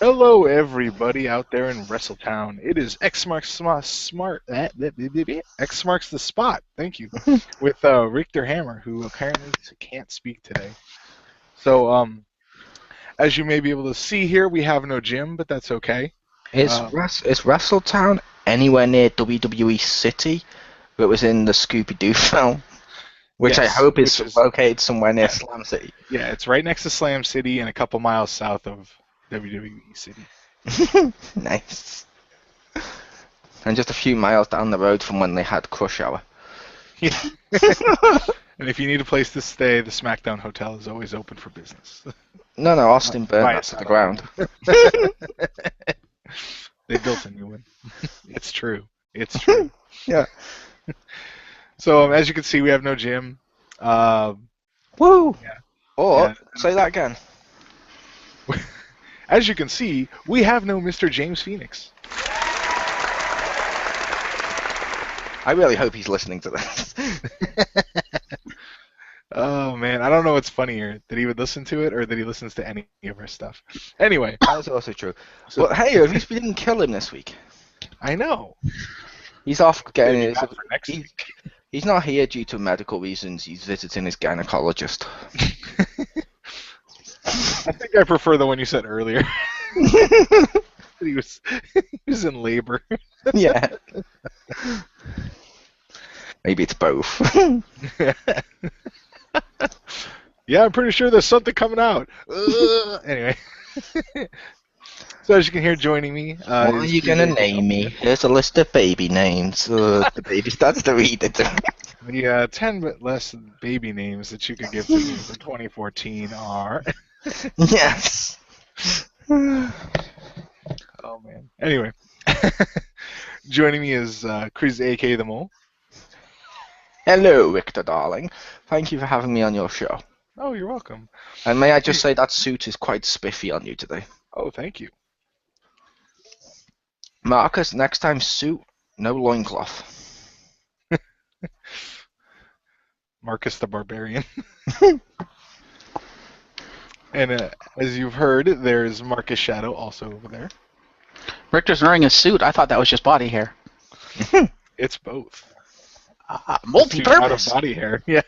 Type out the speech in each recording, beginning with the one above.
Hello, everybody out there in Wrestletown. It is X-Marks the Spot. Thank you, with Richter Hammer, who apparently can't speak today. So, as you may be able to see here, we have no gym, but that's okay. Is Wrestletown anywhere near WWE City? That was in the Scooby-Doo film, which I hope is located somewhere near Slam City. Yeah, it's right next to Slam City and a couple miles south of WWE City. Nice. And just a few miles down the road from when they had Crush Hour. Yeah. And if you need a place to stay, the SmackDown Hotel is always open for business. No, Austin burned that to the ground. They built a new one. It's true. It's true. Yeah. So, as you can see, we have no gym. Woo! Yeah. Say that again. As you can see, we have no Mr. James Phoenix. I really hope he's listening to this. Oh, man. I don't know what's funnier, that he would listen to it or that he listens to any of our stuff. Anyway. That's also true. So, but hey, at least we didn't kill him this week. I know. He's off getting his... next week. He's not here due to medical reasons. He's visiting his gynecologist. I think I prefer the one you said earlier. he was in labor. Yeah. Maybe it's both. Yeah, I'm pretty sure there's something coming out. Anyway. So as you can hear, joining me... what are you going to name me? Here's a list of baby names. The baby starts to read it. The 10 less baby names that you could give to me for 2014 are... Yes. Oh, man. Anyway. Joining me is Chris, a.k.a. The Mole. Hello, Richter, darling. Thank you for having me on your show. Oh, you're welcome. And may I just say that suit is quite spiffy on you today. Oh, thank you. Marcus, next time suit, no loincloth. Marcus the Barbarian. And as you've heard, there's Marcus Shadow also over there. Richter's wearing a suit. I thought that was just body hair. It's both. Multi-purpose. Out of body hair. Yeah.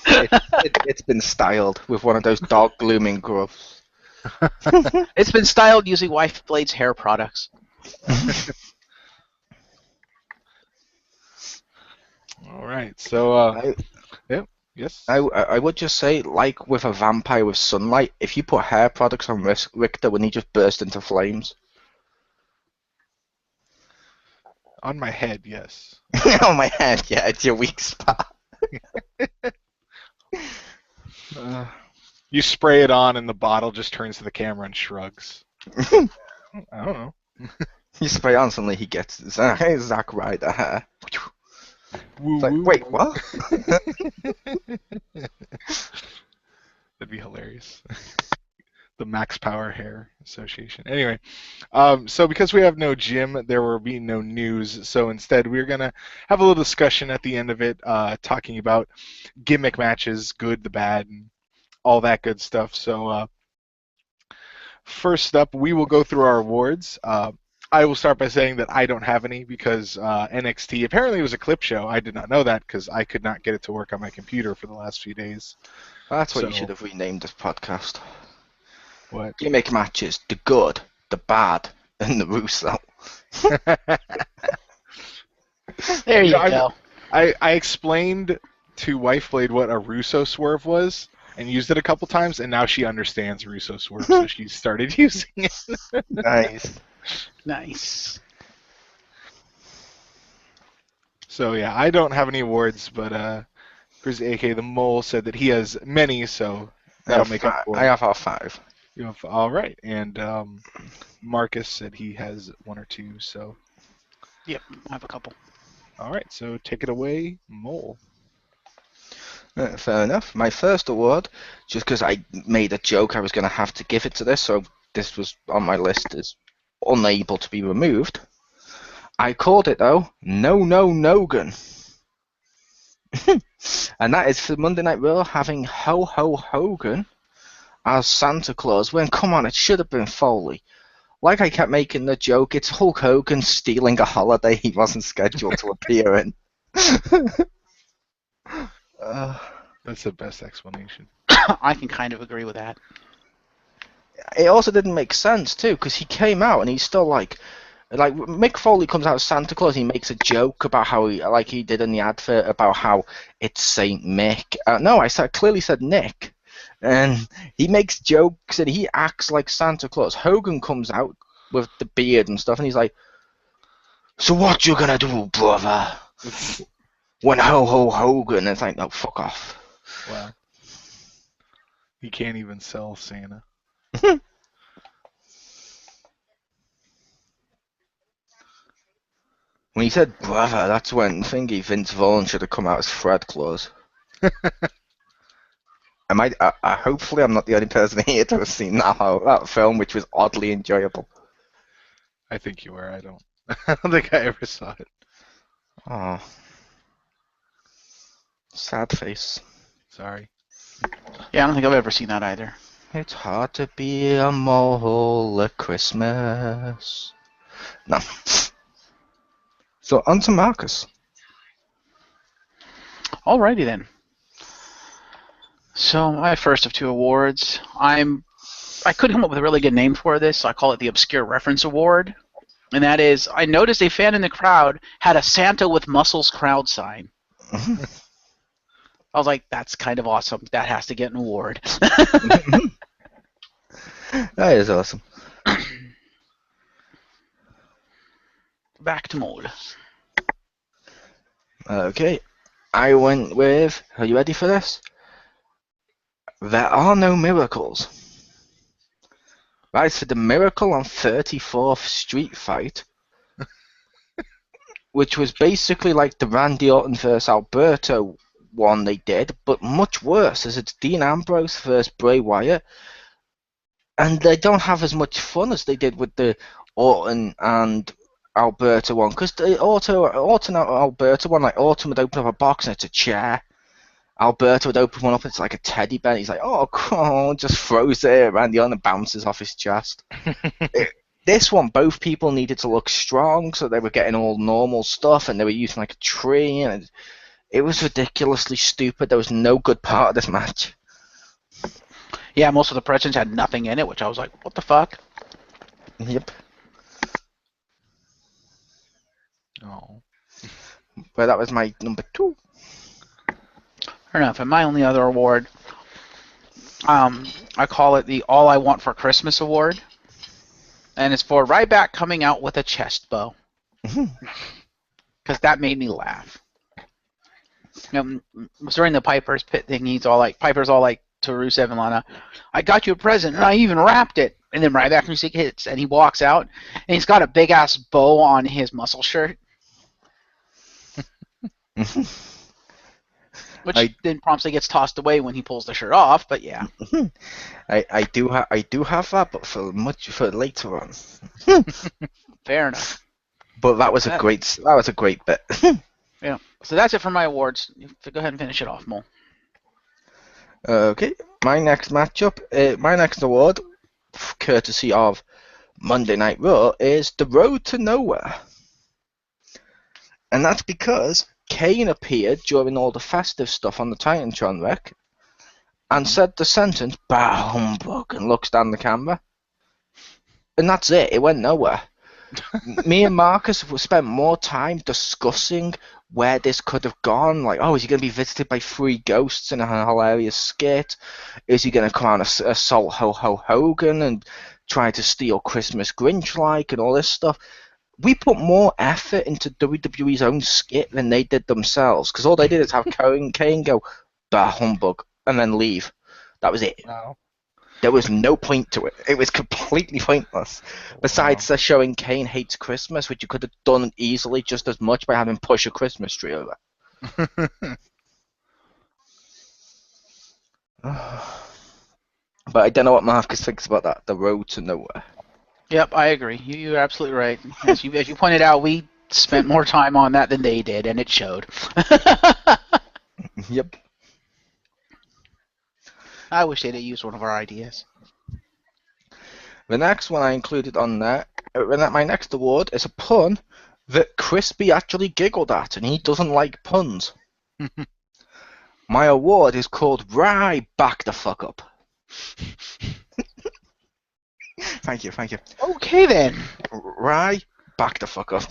It's been styled with one of those dark glooming gloves. It's been styled using Wife Blade's hair products. All right. So, yeah. Yes. I would just say, like with a vampire with sunlight, if you put hair products on Richter, wouldn't he just burst into flames? On my head, yes. On my head, yeah, it's your weak spot. You spray it on, and the bottle just turns to the camera and shrugs. I don't know. You spray on, suddenly he gets Zack Ryder hair. Woo, it's like, woo. wait, what? That'd be hilarious. The Max Power Hair Association. Anyway, so because we have no gym, there will be no news. So instead, we're going to have a little discussion at the end of it, talking about gimmick matches, good, the bad, and all that good stuff. So first up, we will go through our awards. I will start by saying that I don't have any because NXT apparently was a clip show. I did not know that because I could not get it to work on my computer for the last few days. That's what you should have renamed this podcast. What? Gimmick matches, the good, the bad, and the Russo. There you go. I explained to Wifeblade what a Russo swerve was and used it a couple times, and now she understands Russo swerve, so she started using it. Nice. Nice. So yeah, I don't have any awards, but Chris, a.k.a. The Mole, said that he has many, so that'll make up for it. I have all 5. You have, all right, and Marcus said he has 1 or 2, so... Yep, I have a couple. All right, so take it away, Mole. Fair enough. My first award, just because I made a joke I was going to have to give it to this, so this was on my list as unable to be removed. I called it, though, No And that is for Monday Night Raw having Ho Hogan as Santa Claus, when, come on, it should have been Foley. like I kept making the joke, it's Hulk Hogan stealing a holiday he wasn't scheduled to appear in. That's the best explanation. I can kind of agree with that. It also didn't make sense too, because he came out and he's still like Mick Foley comes out as Santa Claus. He makes a joke about how he did in the advert about how it's Saint Mick. No, clearly said Nick, and he makes jokes and he acts like Santa Claus. Hogan comes out with the beard and stuff, and he's like, "So what you gonna do, brother? When ho Hogan?" And it's like, no, fuck off. Wow. He can't even sell Santa. When he said brother, that's when thingy Vince Vaughn should have come out as Fred Claus. Hopefully I'm not the only person here to have seen that film, which was oddly enjoyable. I think you were. I don't think I ever saw it. Oh. Sad face. Sorry. Yeah, I don't think I've ever seen that either. It's hard to be a mole at Christmas. No. So on to Marcus. Alrighty then. So my first of 2 awards. I couldn't come up with a really good name for this, so I call it the Obscure Reference Award. And that is, I noticed a fan in the crowd had a Santa with muscles crowd sign. I was like, that's kind of awesome. That has to get an award. That is awesome. Back to Mold. Okay. I went with, are you ready for this? There are no miracles. Right, for the Miracle on 34th Street fight, which was basically like the Randy Orton versus Alberto one they did, but much worse, as it's Dean Ambrose versus Bray Wyatt, and they don't have as much fun as they did with the Orton and Alberto one, because the Orton and Alberto one, like Orton would open up a box and it's a chair. Alberto would open one up, it's like a teddy bear. He's like, oh, just throws it around the other and bounces off his chest. This one, both people needed to look strong, so they were getting all normal stuff, and they were using like a tree, and it was ridiculously stupid. There was no good part of this match. Yeah, most of the presents had nothing in it, which I was like, what the fuck? Yep. Oh. But that was my number 2. Fair enough. And my only other award, I call it the All I Want for Christmas Award. And it's for Ryback coming out with a chest bow. Because that made me laugh. You know, during the Piper's Pit thing, Piper's all like to Rusev and Lana, I got you a present and I even wrapped it. And then Ryback music hits and he walks out and he's got a big ass bow on his muscle shirt. Which then promptly gets tossed away when he pulls the shirt off, but yeah. I do have that, but for later on. Fair enough. But that was a great bit. Yeah. So that's it for my awards. Go ahead and finish it off, Mo. Okay. My next matchup, my next award, courtesy of Monday Night Raw, is The Road to Nowhere. And that's because Kane appeared during all the festive stuff on the Titantron wreck and said the sentence, "Bah humbug," and looks down the camera. And that's it. It went nowhere. Me and Marcus have spent more time discussing where this could have gone. Like, oh, is he going to be visited by 3 ghosts in a hilarious skit? Is he going to come out and assault Hogan and try to steal Christmas Grinch-like and all this stuff? We put more effort into WWE's own skit than they did themselves, because all they did is have Kane go, "Bah humbug," and then leave. That was it. Wow. There was no point to it. It was completely pointless. Besides showing Kane hates Christmas, which you could have done easily just as much by having push a Christmas tree over. But I don't know what Marcus thinks about that. The Road to Nowhere. Yep, I agree. You're absolutely right. As you pointed out, we spent more time on that than they did, and it showed. Yep. I wish they'd have used one of our ideas. The next one I included on there, my next award is a pun that Crispy actually giggled at, and he doesn't like puns. My award is called Rye Back the Fuck Up. Thank you. Okay then. Rye Back the Fuck Up.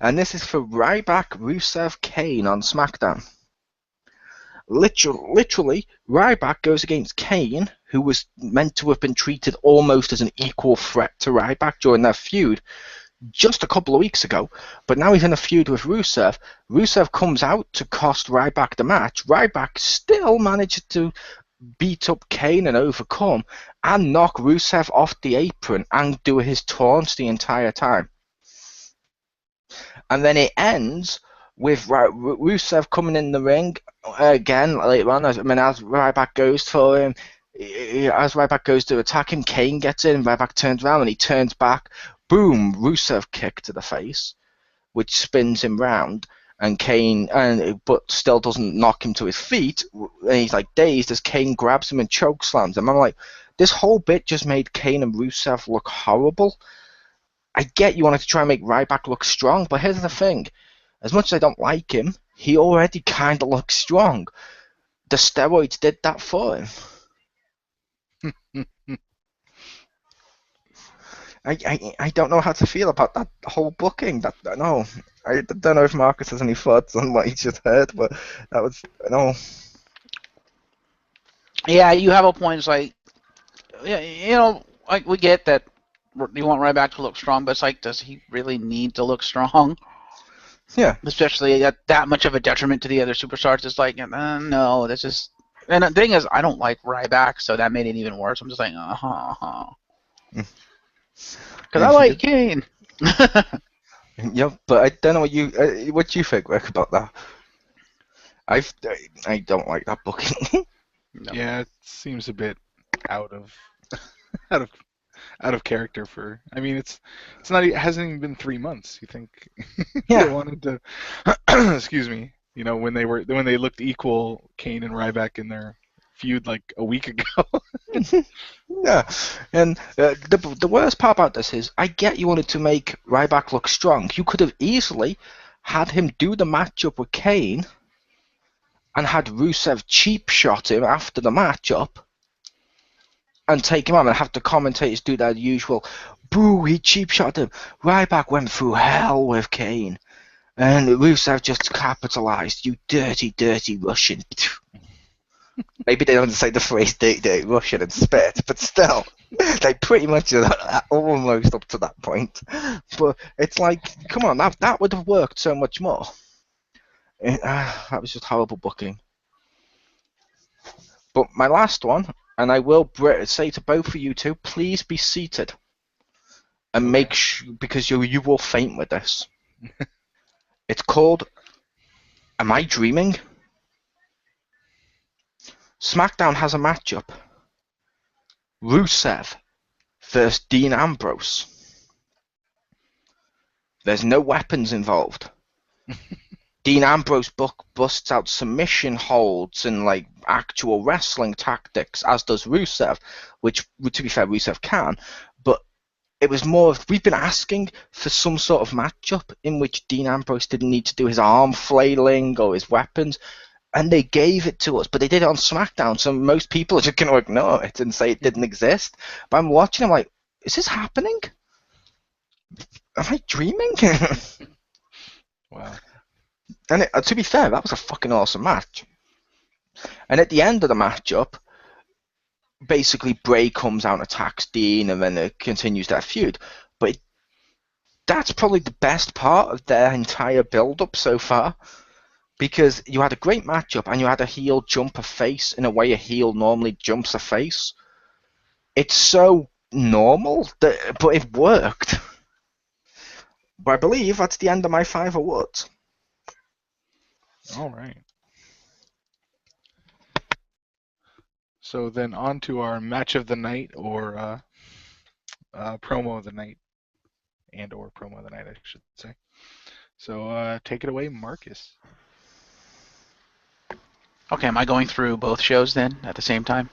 And this is for Ryback, Rusev, Kane on SmackDown. Literally, Ryback goes against Kane, who was meant to have been treated almost as an equal threat to Ryback during their feud just a couple of weeks ago, but now he's in a feud with Rusev. Rusev comes out to cost Ryback the match. Ryback still manages to beat up Kane and overcome and knock Rusev off the apron and do his taunts the entire time. And then it ends with Rusev coming in the ring again later on. As Ryback goes for him, as Ryback goes to attack him, Kane gets in, Ryback turns around and he turns back. Boom! Rusev kick to the face, which spins him round, and Kane, but still doesn't knock him to his feet. And he's like dazed as Kane grabs him and choke slams him. I'm like, this whole bit just made Kane and Rusev look horrible. I get you wanted to try and make Ryback look strong, but here's the thing: as much as I don't like him, he already kind of looks strong. The steroids did that for him. I don't know how to feel about that whole booking. No, I don't know if Marcus has any thoughts on what he just heard, but that was no. Yeah, you have a point. It's like, yeah, like we get that you want Ryback to look strong, but it's like, does he really need to look strong? Yeah. Especially at that much of a detriment to the other superstars. It's like, no, that's just. And the thing is, I don't like Ryback, so that made it even worse. I'm just like, because I like Kane. Yeah, but I don't know what you think, Rick, about that. I don't like that booking. No. Yeah, it seems a bit out of out of character for. I mean, it's not. It hasn't even been 3 months. You think Yeah. they wanted to? Excuse me. You know, when they looked equal, Kane and Ryback in their feud like a week ago. Yeah, and the worst part about this is, I get you wanted to make Ryback look strong. You could have easily had him do the matchup with Kane and had Rusev cheap shot him after the matchup and take him on and have the commentators do their usual, boo, he cheap shot him. Ryback went through hell with Kane. And Rusev just capitalized, you dirty, dirty Russian. Maybe they don't say the phrase dirty Russian and spit, but still, they pretty much are almost up to that point. But it's like, come on, that would have worked so much more. That was just horrible booking. But my last one, and I will say to both of you two, please be seated. And make sure, because you will faint with this. It's called Am I Dreaming? SmackDown has a matchup. Rusev versus Dean Ambrose. There's no weapons involved. Dean Ambrose busts out submission holds and like actual wrestling tactics, as does Rusev, which, to be fair, Rusev can. But it was more of, we've been asking for some sort of matchup in which Dean Ambrose didn't need to do his arm flailing or his weapons. And they gave it to us, but they did it on SmackDown, so most people are just going to ignore it and say it didn't exist. But I'm watching, I'm like, is this happening? Am I dreaming? Wow. And to be fair, that was a fucking awesome match. And at the end of the matchup, basically Bray comes out and attacks Dean, and then it continues their feud. But that's probably the best part of their entire build-up so far. Because you had a great matchup and you had a heel jump a face in a way a heel normally jumps a face. It's so normal, but it worked. But I believe that's the end of my 5 awards. All right. So then on to our match of the night, or promo of the night, or promo of the night, I should say. So take it away, Marcus. Okay, am I going through both shows then at the same time?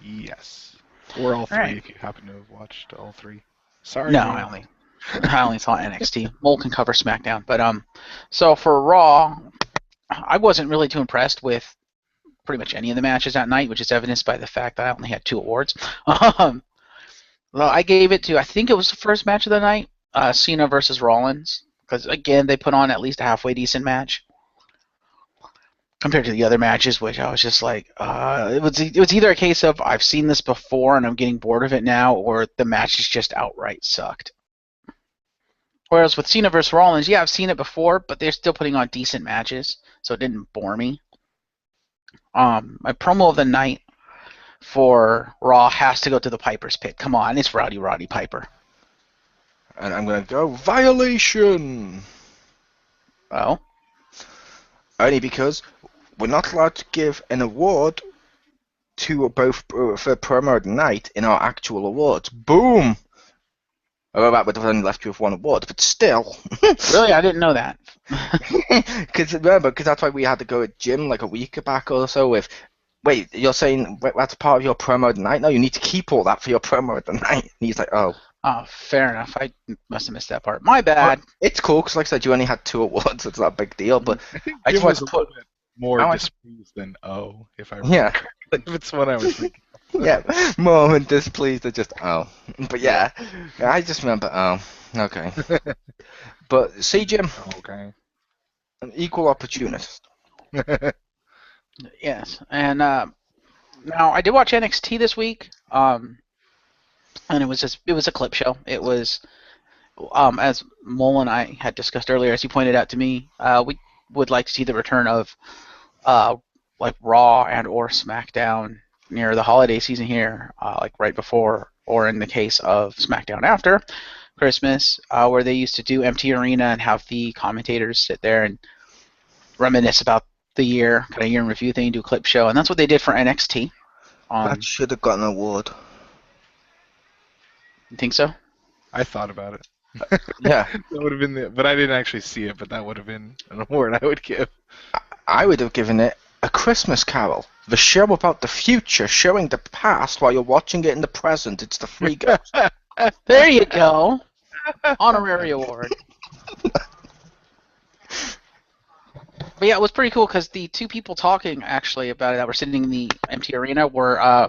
Yes. Or all All three right. if you happen to have watched all three. Sorry, No, Mole. I only saw NXT. Mole can cover SmackDown, but so for Raw, I wasn't really too impressed with pretty much any of the matches that night, which is evidenced by the fact that I only had 2 awards. Well, I gave it to, I think it was the first match of the night, Cena versus Rollins, because again they put on at least a halfway decent match compared to the other matches, which I was just like, it was either a case of I've seen this before and I'm getting bored of it now, or the matches just outright sucked. Whereas with Cena versus Rollins, yeah, I've seen it before, but they're still putting on decent matches, so it didn't bore me. My promo of the night for Raw has to go to the Piper's Pit. Come on, it's Roddy Piper. And I'm going to go violation. Oh? Only because we're not allowed to give an award to both for promo of the night in our actual awards. Boom! Although that would have only left you with 1 award, but still. Really? I didn't know that. Because that's why we had to go at Jim like a week back or so with, wait, you're saying that's part of your promo of the night? No, you need to keep all that for your promo of the night. And he's like, oh. Oh, fair enough. I must have missed that part. My bad. It's cool, because like I said, you only had 2 awards. It's not a big deal, but I think I Jim just was wanted a to little put... bit more I want- displeased than if I remember Yeah. correctly. If it's what I was thinking. Yeah, more than displeased than just, oh. But yeah, I just remember, oh, okay. But see, Jim, Okay. an equal opportunist. Yes. And now I did watch NXT this week. And it was a clip show. It was as Mole and I had discussed earlier, as he pointed out to me, we would like to see the return of like Raw and or SmackDown near the holiday season here, like right before or in the case of SmackDown after Christmas, where they used to do empty arena and have the commentators sit there and reminisce about the year, kind of year in review thing, do a clip show, and that's what they did for NXT. That should have gotten an award. You think so? I thought about it. Yeah. That would have been but I didn't actually see it, but that would have been an award I would give. I would have given it A Christmas Carol. The show about the future showing the past while you're watching it in the present. It's the free ghost. There you go. Honorary award. But yeah, it was pretty cool because the 2 people talking actually about it that were sitting in the empty arena were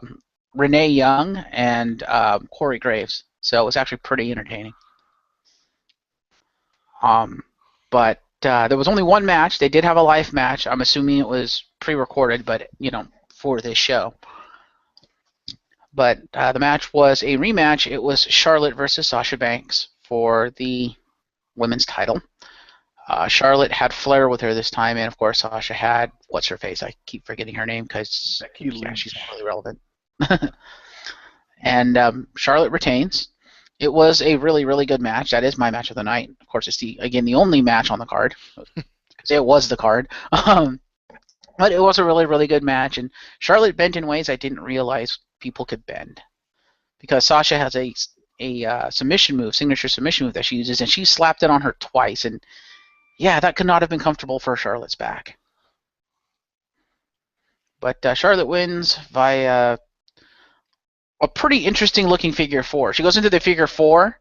Renee Young and Corey Graves. So it was actually pretty entertaining. But there was only 1 match. They did have a live match. I'm assuming it was pre-recorded, but for this show. But the match was a rematch. It was Charlotte versus Sasha Banks for the women's title. Charlotte had Flair with her this time, and of course Sasha had what's her face. I keep forgetting her name because she's not really relevant. And Charlotte retains. It was a really, really good match. That is my match of the night. Of course, it's the only match on the card because it was the card. But it was a really, really good match, and Charlotte bent in ways I didn't realize people could bend, because Sasha has a submission move, signature submission move that she uses, and she slapped it on her twice, and yeah, that could not have been comfortable for Charlotte's back. But Charlotte wins via a pretty interesting looking figure 4. She goes into the figure 4,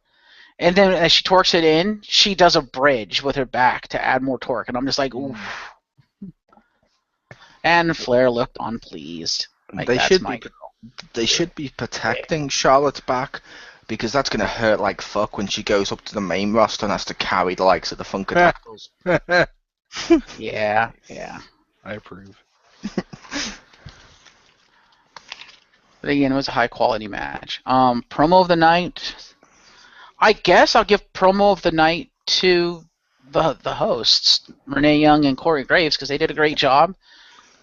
and then as she torques it in, she does a bridge with her back to add more torque, and I'm just like, oof. And Flair looked unpleased. Like, They should be protecting Charlotte's back, because that's going to hurt like fuck when she goes up to the main roster and has to carry the likes of the Funkadactyls. Yeah. I approve. But again, it was a high quality match. Promo of the night. I guess I'll give promo of the night to the hosts, Renee Young and Corey Graves, because they did a great job.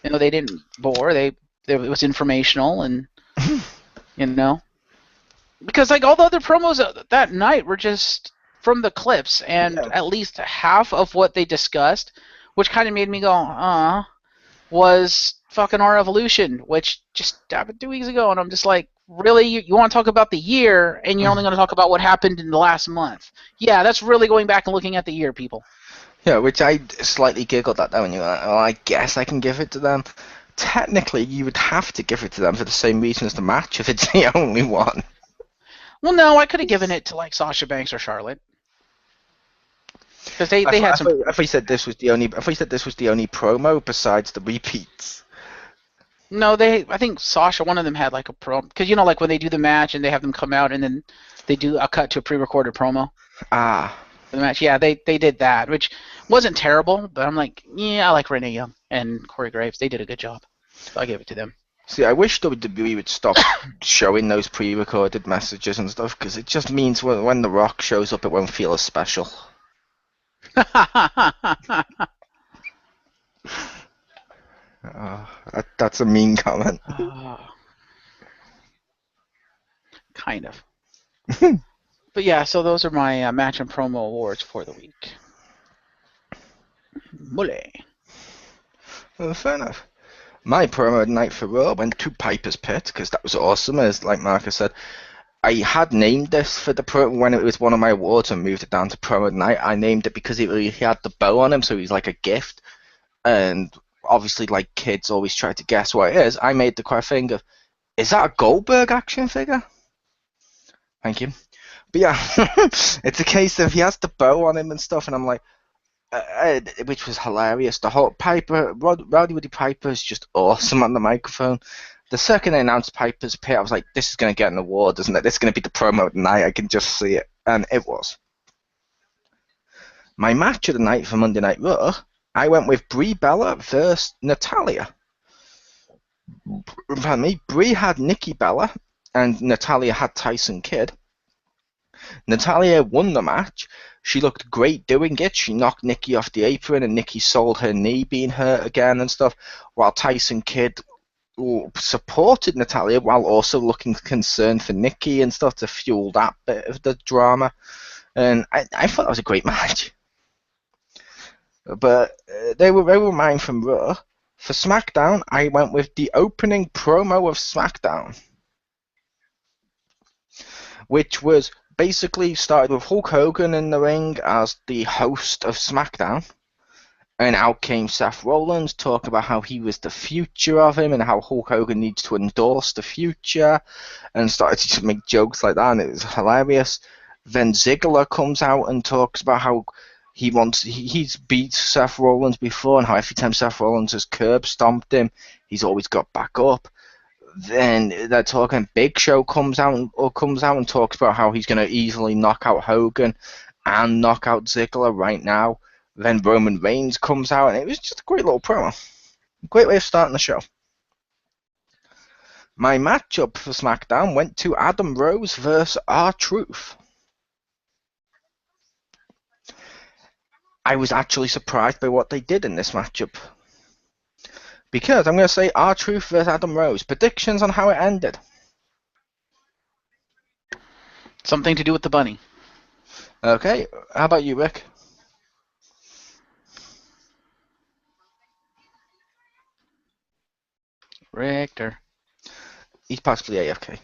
They didn't bore. It was informational, and because like all the other promos that night were just from the clips, and at least half of what they discussed, which kind of made me go, was fucking our evolution, which just happened 2 weeks ago, and I'm just like, really? You want to talk about the year, and you're only going to talk about what happened in the last month? Yeah, that's really going back and looking at the year, people. Yeah, which I slightly giggled at that when you were like, well, I guess I can give it to them. technically you would have to give it to them for the same reason as the match if it's the only one. Well, no, I could have given it to like Sasha Banks or Charlotte because they I had thought, some. I thought you said this was the only. I thought you said this was the only promo besides the repeats. No, I think Sasha, one of them had like a promo because like when they do the match and they have them come out and then they do a cut to a pre-recorded promo Ah, for the match. Yeah, they did that, which wasn't terrible, but I'm like, yeah, I like Renee Young and Corey Graves. They did a good job, so I gave it to them. see, I wish WWE would stop showing those pre-recorded messages and stuff because it just means when The Rock shows up, it won't feel as special. That's a mean comment. Kind of. But yeah, so those are my match and promo awards for the week. Mule. Well, fair enough. My promo of the night for Raw went to Piper's Pit because that was awesome. As like Marcus said, I had named this for the promo when it was one of my awards and moved it down to promo of the night. I named it because he had the bow on him, so he's like a gift. And obviously, like kids always try to guess what it is. I made the correct thing of, is that a Goldberg action figure? Thank you. But yeah, it's a case of he has the bow on him and stuff, and I'm like, which was hilarious. The whole Rowdy Woody Piper is just awesome on the microphone. The second they announced Piper's Pit, I was like, this is going to get an award, isn't it? This is going to be the promo of the night. I can just see it. And it was. My match of the night for Monday Night Raw, I went with Brie Bella versus Natalya. Pardon me. Brie had Nikki Bella, and Natalya had Tyson Kidd. Natalya won the match. She looked great doing it. She knocked Nikki off the apron, and Nikki sold her knee being hurt again and stuff, while Tyson Kidd supported Natalya while also looking concerned for Nikki and stuff to fuel that bit of the drama. And I thought that was a great match. But they were mine from Raw. For SmackDown, I went with the opening promo of SmackDown, which was basically started with Hulk Hogan in the ring as the host of SmackDown. And out came Seth Rollins talking about how he was the future of him and how Hulk Hogan needs to endorse the future, and started to make jokes like that, and it was hilarious. Then Ziggler comes out and talks about how he's beat Seth Rollins before, and how every time Seth Rollins has curb stomped him, he's always got back up. Then they're talking. Big Show comes out and talks about how he's going to easily knock out Hogan and knock out Ziggler right now. Then Roman Reigns comes out, and it was just a great little promo. Great way of starting the show. My matchup for SmackDown went to Adam Rose versus R-Truth. I was actually surprised by what they did in this matchup, because I'm going to say R-Truth versus Adam Rose. Predictions on how it ended? Something to do with the bunny. Okay, how about you, Rick? Richter. He's possibly AFK.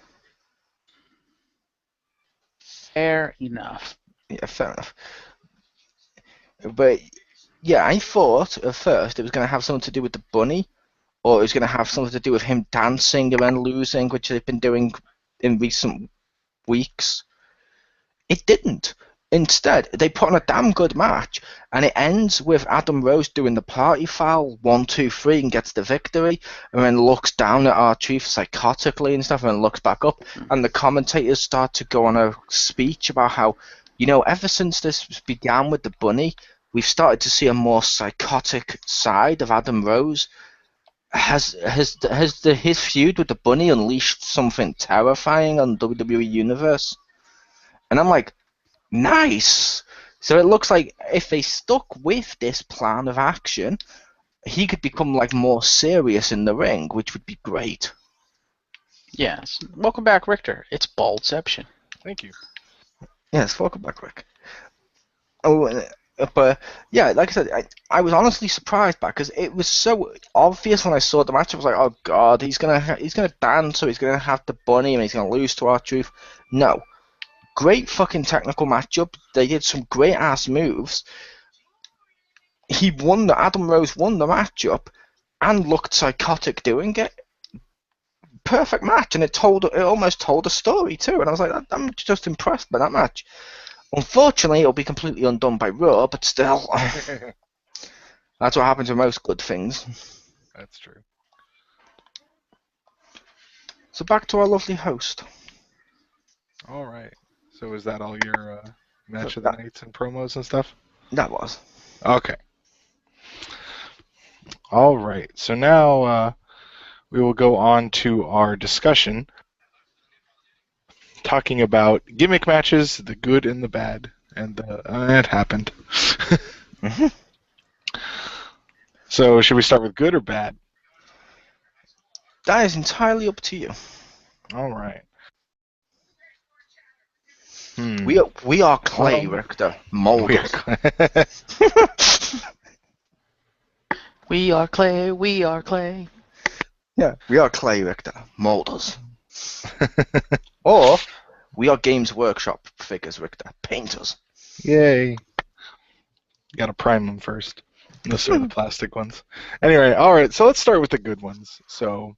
Fair enough. Yeah, fair enough. But yeah, I thought at first it was going to have something to do with the bunny, or it was going to have something to do with him dancing and then losing, which they've been doing in recent weeks. It didn't. Instead, they put on a damn good match, and it ends with Adam Rose doing the party foul, 1, 2, 3, and gets the victory, and then looks down at R-Truth psychotically and stuff, and then looks back up, and the commentators start to go on a speech about how, ever since this began with the bunny, we've started to see a more psychotic side of Adam Rose. Has his feud with the bunny unleashed something terrifying on WWE Universe? And I'm like, nice. So it looks like if they stuck with this plan of action, he could become more serious in the ring, which would be great. Yes. Welcome back, Richter. It's Baldception. Thank you. Yes, welcome back, Rick. Oh, but yeah, like I said, I was honestly surprised because it was so obvious when I saw the match. I was like, oh god, he's gonna dance, so he's gonna have the bunny, and he's gonna lose to R-Truth. No. Great fucking technical matchup. They did some great ass moves. Adam Rose won the matchup, and looked psychotic doing it. Perfect match, and it almost told a story too. And I was like, I'm just impressed by that match. Unfortunately, it'll be completely undone by Raw, but still, that's what happens with most good things. That's true. So back to our lovely host. All right. So is that all your match of the nights and promos and stuff? That was. Okay. All right. So now we will go on to our discussion, talking about gimmick matches, the good and the bad, and it happened. Mm-hmm. So should we start with good or bad? That is entirely up to you. All right. We are clay, Richter. Mold us. We are clay, we are clay. Yeah, we are clay, Richter. Mold us. Or we are Games Workshop figures, Richter. Paint us. Yay. Gotta prime them first. Those are the plastic ones. Anyway, all right. So let's start with the good ones. So,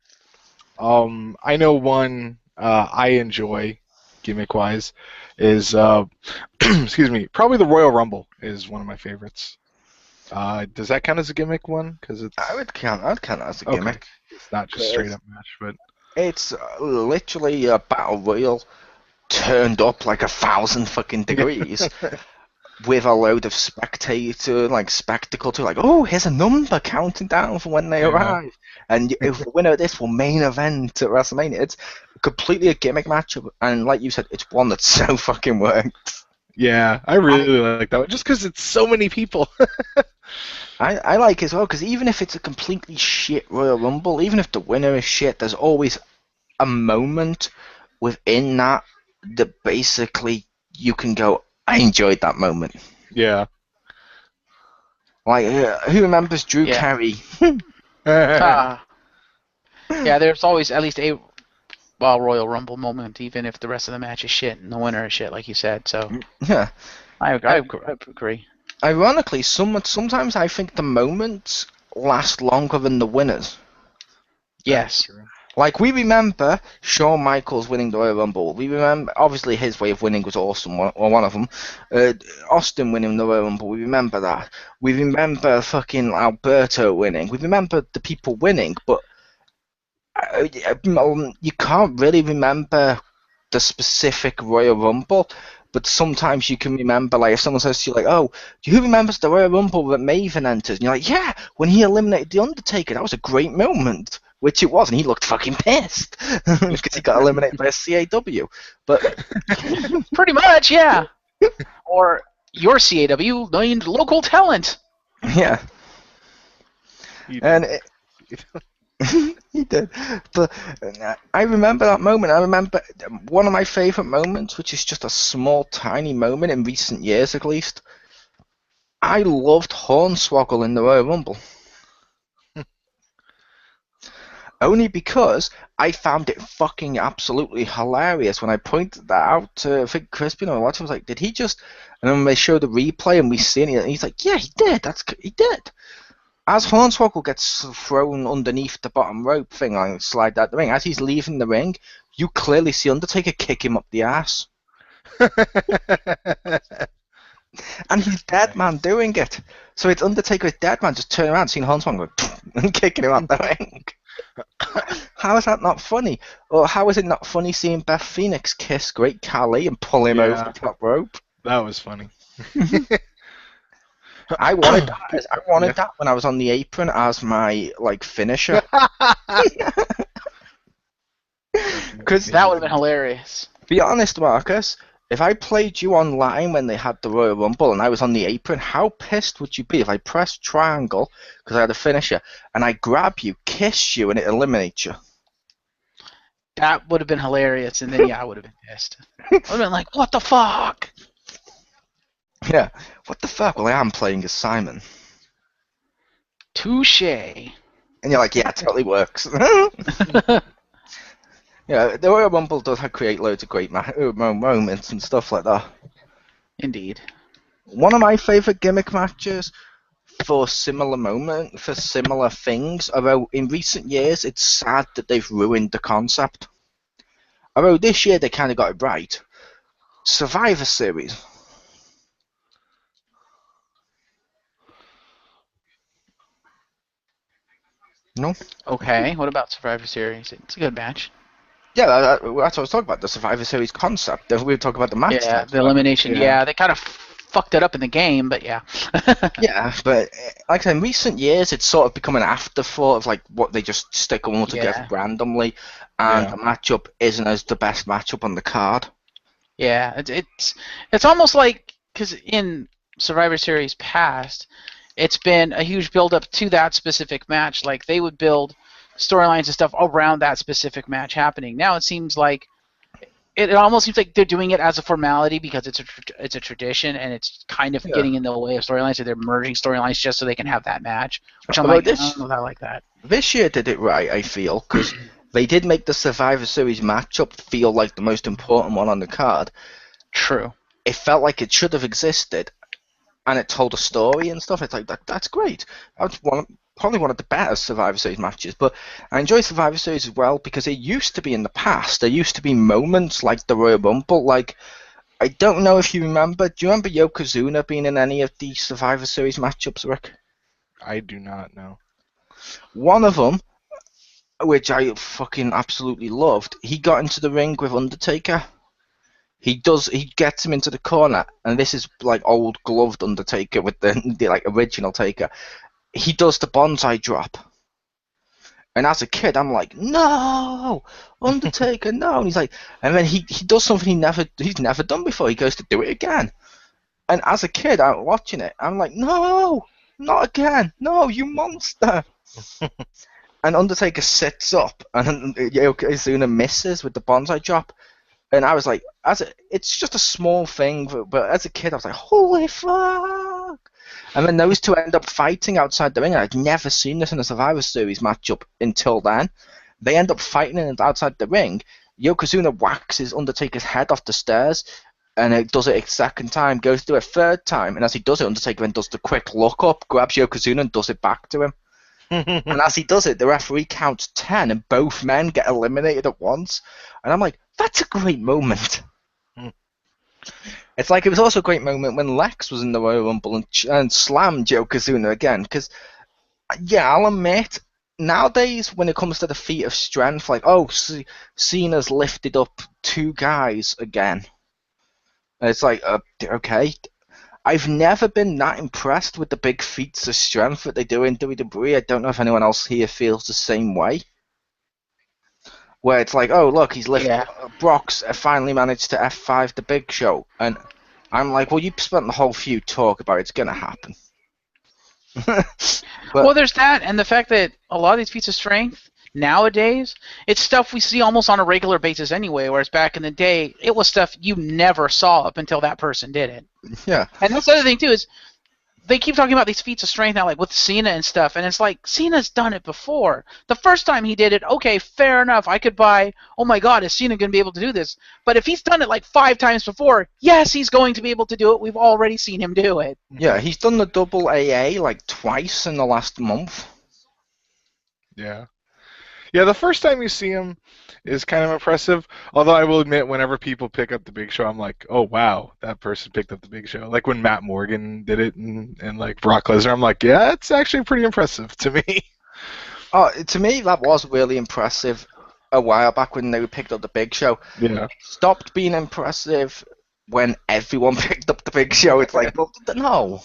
I know one I enjoy gimmick-wise is excuse me, probably the Royal Rumble is one of my favorites. Does that count as a gimmick one? Because it's I'd count that as a gimmick. It's not just straight up match, but it's literally a battle royal turned up like 1,000 fucking degrees. With a load of spectator, like spectacle to, like, oh, here's a number counting down for when they arrive, and if the winner of this will main event at WrestleMania. It's completely a gimmick match, and like you said, it's one that's so fucking worked. Yeah, I really like that one, just because it's so many people. I like it as well, because even if it's a completely shit Royal Rumble, even if the winner is shit, there's always a moment within that basically you can go, I enjoyed that moment. Yeah. Like, who remembers Drew Carey? Yeah, there's always at least a Royal Rumble moment, even if the rest of the match is shit and the winner is shit, like you said. So yeah, I agree. Ironically, sometimes I think the moments last longer than the winners. Yes. Like, we remember Shawn Michaels winning the Royal Rumble. We remember, obviously, his way of winning was awesome, one of them. Austin winning the Royal Rumble, we remember that. We remember fucking Alberto winning. We remember the people winning, but you can't really remember the specific Royal Rumble. But sometimes you can remember, like, if someone says to you, like, oh, who remembers the Royal Rumble that Maven enters? And you're like, yeah, when he eliminated The Undertaker, that was a great moment. Which it was, and he looked fucking pissed because he got eliminated by a CAW. But pretty much, yeah. Or your CAW named local talent. Yeah. And he did. But I remember that moment. I remember one of my favourite moments, which is just a small, tiny moment in recent years, at least. I loved Hornswoggle in the Royal Rumble. Only because I found it fucking absolutely hilarious when I pointed that out to, I think, Crispin or what. I was like, did he just... And then they show the replay and we see it, and he's like, yeah, he did. He did. As Hornswoggle gets thrown underneath the bottom rope thing, I slide out the ring. As he's leaving the ring, you clearly see Undertaker kick him up the ass. And he's dead man doing it. So it's Undertaker's dead man just turning around, seeing Hornswoggle and kicking him out the ring. How is that not funny? Or how is it not funny seeing Beth Phoenix kiss Great Khali and pull him over the top rope? That was funny. I wanted that when I was on the apron as my finisher. Because that would have been hilarious. Be honest, Marcus. If I played you online when they had the Royal Rumble and I was on the apron, how pissed would you be if I pressed triangle because I had a finisher and I grab you, kiss you, and it eliminates you? That would have been hilarious, and then I would have been pissed. I would have been like, "What the fuck?" Yeah, what the fuck? Well, I am playing as Simon. Touche. And you're like, yeah, it totally works. Yeah, the Royal Rumble does create loads of great moments and stuff like that. Indeed. One of my favourite gimmick matches for similar things. Although in recent years, it's sad that they've ruined the concept. Although this year they kind of got it right. Survivor Series. No? Okay, what about Survivor Series? It's a good match. Yeah, that's what I was talking about, the Survivor Series concept. We were talking about the match Yeah, types. the elimination. Yeah. Yeah, they kind of fucked it up in the game, but yeah. Yeah, but like I said, in recent years, it's sort of become an afterthought of like what they just stick them all together Yeah. randomly, and Yeah. the matchup isn't as the best matchup on the card. Yeah, it's almost like, because in Survivor Series past, it's been a huge build up to that specific match. Like they would build storylines and stuff around that specific match happening. Now it seems like it almost seems like they're doing it as a formality because it's a tradition, and it's kind of Yeah. getting in the way of storylines. So they're merging storylines just so they can have that match, which I'm Although like, I this don't know if I like that. this year did it right, I feel, because they did make the Survivor Series matchup feel like the most important one on the card. True. It felt like it should have existed, and it told a story and stuff. It's like that's great. That's probably one of the better Survivor Series matches. But I enjoy Survivor Series as well because it used to be in the past. There used to be moments like the Royal Rumble. Like, I don't know if you remember. Do you remember Yokozuna being in any of the Survivor Series matchups, Rick? I do not know. One of them, which I fucking absolutely loved, he got into the ring with Undertaker. He gets him into the corner, and this is like old gloved Undertaker with the like original Taker. He does the bonsai drop. And as a kid, I'm like, no, Undertaker, no. And he's like, and then he does something he's never done before. He goes to do it again. And as a kid, I'm watching it. I'm like, no, not again. No, you monster. And Undertaker sits up, and Yokozuna misses with the bonsai drop. And I was like, it's just a small thing, but as a kid, I was like, holy fuck! And then those two end up fighting outside the ring. I'd never seen this in a Survivor Series matchup until then. They end up fighting outside the ring. Yokozuna whacks Undertaker's head off the stairs, and it does it a second time, goes to do it a third time, and as he does it, Undertaker then does the quick look up, grabs Yokozuna and does it back to him. And as he does it, the referee counts 10, and both men get eliminated at once. And I'm like, that's a great moment. It's like it was also a great moment when Lex was in the Royal Rumble and slammed Yokozuna again. Because, yeah, I'll admit, nowadays when it comes to the feat of strength, like, oh, Cena's lifted up two guys again. And it's like, okay. I've never been that impressed with the big feats of strength that they do in WWE. I don't know if anyone else here feels the same way. Where it's like, oh, look, he's lifted. Yeah. Brock's finally managed to F5 the Big Show. And I'm like, well, you spent the whole feud talk about it's going to happen. Well, there's that, and the fact that a lot of these feats of strength nowadays, it's stuff we see almost on a regular basis anyway, whereas back in the day, it was stuff you never saw up until that person did it. Yeah. And that's the other thing, too, is they keep talking about these feats of strength now, like with Cena and stuff, and it's like, Cena's done it before. The first time he did it, okay, fair enough, I could buy, oh my god, is Cena going to be able to do this? But if he's done it like 5 times before, yes, he's going to be able to do it. We've already seen him do it. Yeah, he's done the double AA like twice in the last month. Yeah. Yeah, the first time you see him is kind of impressive. Although I will admit, whenever people pick up the Big Show, I'm like, oh wow, that person picked up the Big Show. Like when Matt Morgan did it and like Brock Lesnar, I'm like, yeah, it's actually pretty impressive to me. Oh, to me, that was really impressive a while back when they picked up the Big Show. Yeah. Stopped being impressive when everyone picked up the Big Show. It's like, well, no.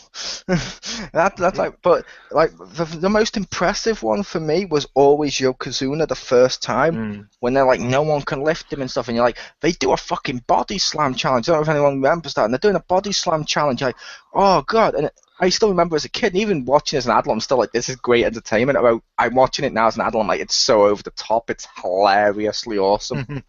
That's like, but like the most impressive one for me was always Yokozuna the first time when they're like, no one can lift him and stuff, and you're like, they do a fucking body slam challenge. I don't know if anyone remembers that, and they're doing a body slam challenge. Like, oh god, and I still remember as a kid, and even watching as an adult, I'm still like, this is great entertainment. I'm watching it now as an adult, I'm like, it's so over the top, it's hilariously awesome.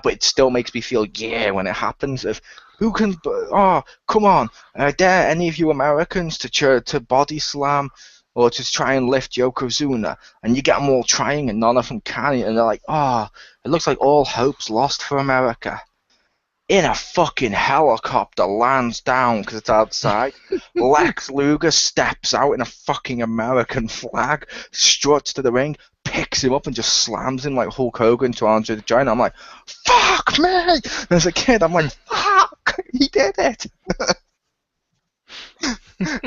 But it still makes me feel, yeah, when it happens. If who can, oh, come on, dare any of you Americans to body slam or to try and lift Yokozuna? And you get them all trying and none of them can, and they're like, oh, it looks like all hope's lost for America. in a fucking helicopter, lands down because it's outside. Lex Luger steps out in a fucking American flag, struts to the ring, picks him up and just slams him like Hulk Hogan to Andre the Giant. I'm like, fuck me! And as a kid, I'm like, fuck! He did it!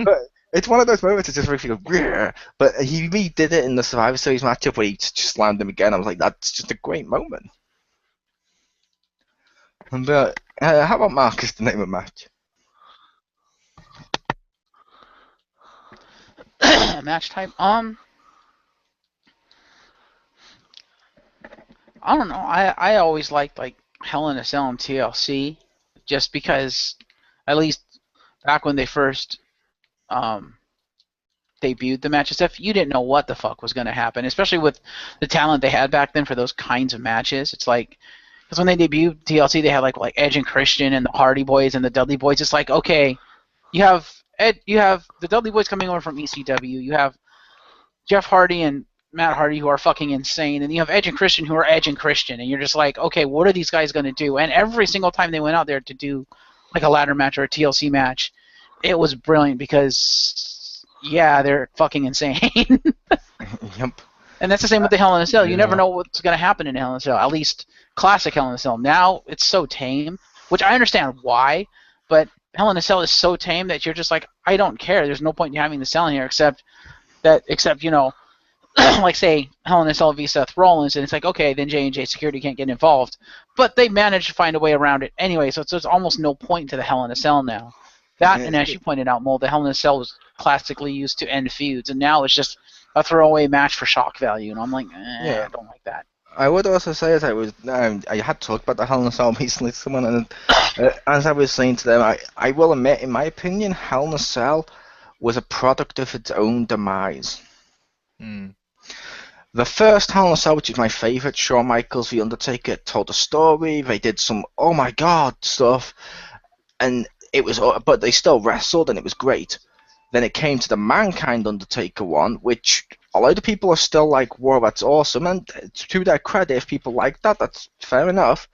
But it's one of those moments that just makes you go, yeah. But he redid it in the Survivor Series matchup where he just slammed him again. I was like, that's just a great moment. And how about Marcus to name a match? Match type. I don't know. I always liked like Hell in a Cell and TLC, just because, at least back when they first debuted the match and stuff, you didn't know what the fuck was going to happen, especially with the talent they had back then for those kinds of matches. It's like, because when they debuted TLC, they had like Edge and Christian and the Hardy Boys and the Dudley Boys. It's like, okay, you have the Dudley Boys coming over from ECW. You have Jeff Hardy and Matt Hardy, who are fucking insane, and you have Edge and Christian, who are Edge and Christian, and you're just like, okay, what are these guys going to do? And every single time they went out there to do like a ladder match or a TLC match, it was brilliant because, yeah, they're fucking insane. Yep. And that's the same with the Hell in a Cell. You never know what's going to happen in Hell in a Cell, at least classic Hell in a Cell. Now it's so tame, which I understand why, but Hell in a Cell is so tame that you're just like, I don't care. There's no point in having the cell in here except you know, like say Hell in a Cell v Seth Rollins, and it's like, okay, then J&J Security can't get involved, but they managed to find a way around it anyway. So there's almost no point to the Hell in a Cell now. That, and as you pointed out, Mole, the Hell in a Cell was classically used to end feuds, and now it's just a throwaway match for shock value, and I'm like, I don't like that. I would also say, as I had talked about the Hell in a Cell recently to someone, and as I was saying to them, I will admit, in my opinion, Hell in a Cell was a product of its own demise. The first Hell in a Cell, which is my favourite, Shawn Michaels, The Undertaker, told a story. They did some oh my god stuff, and it was, but they still wrestled, and it was great. Then it came to the Mankind Undertaker one, which a lot of people are still like, whoa, that's awesome, and to their credit, if people like that, that's fair enough.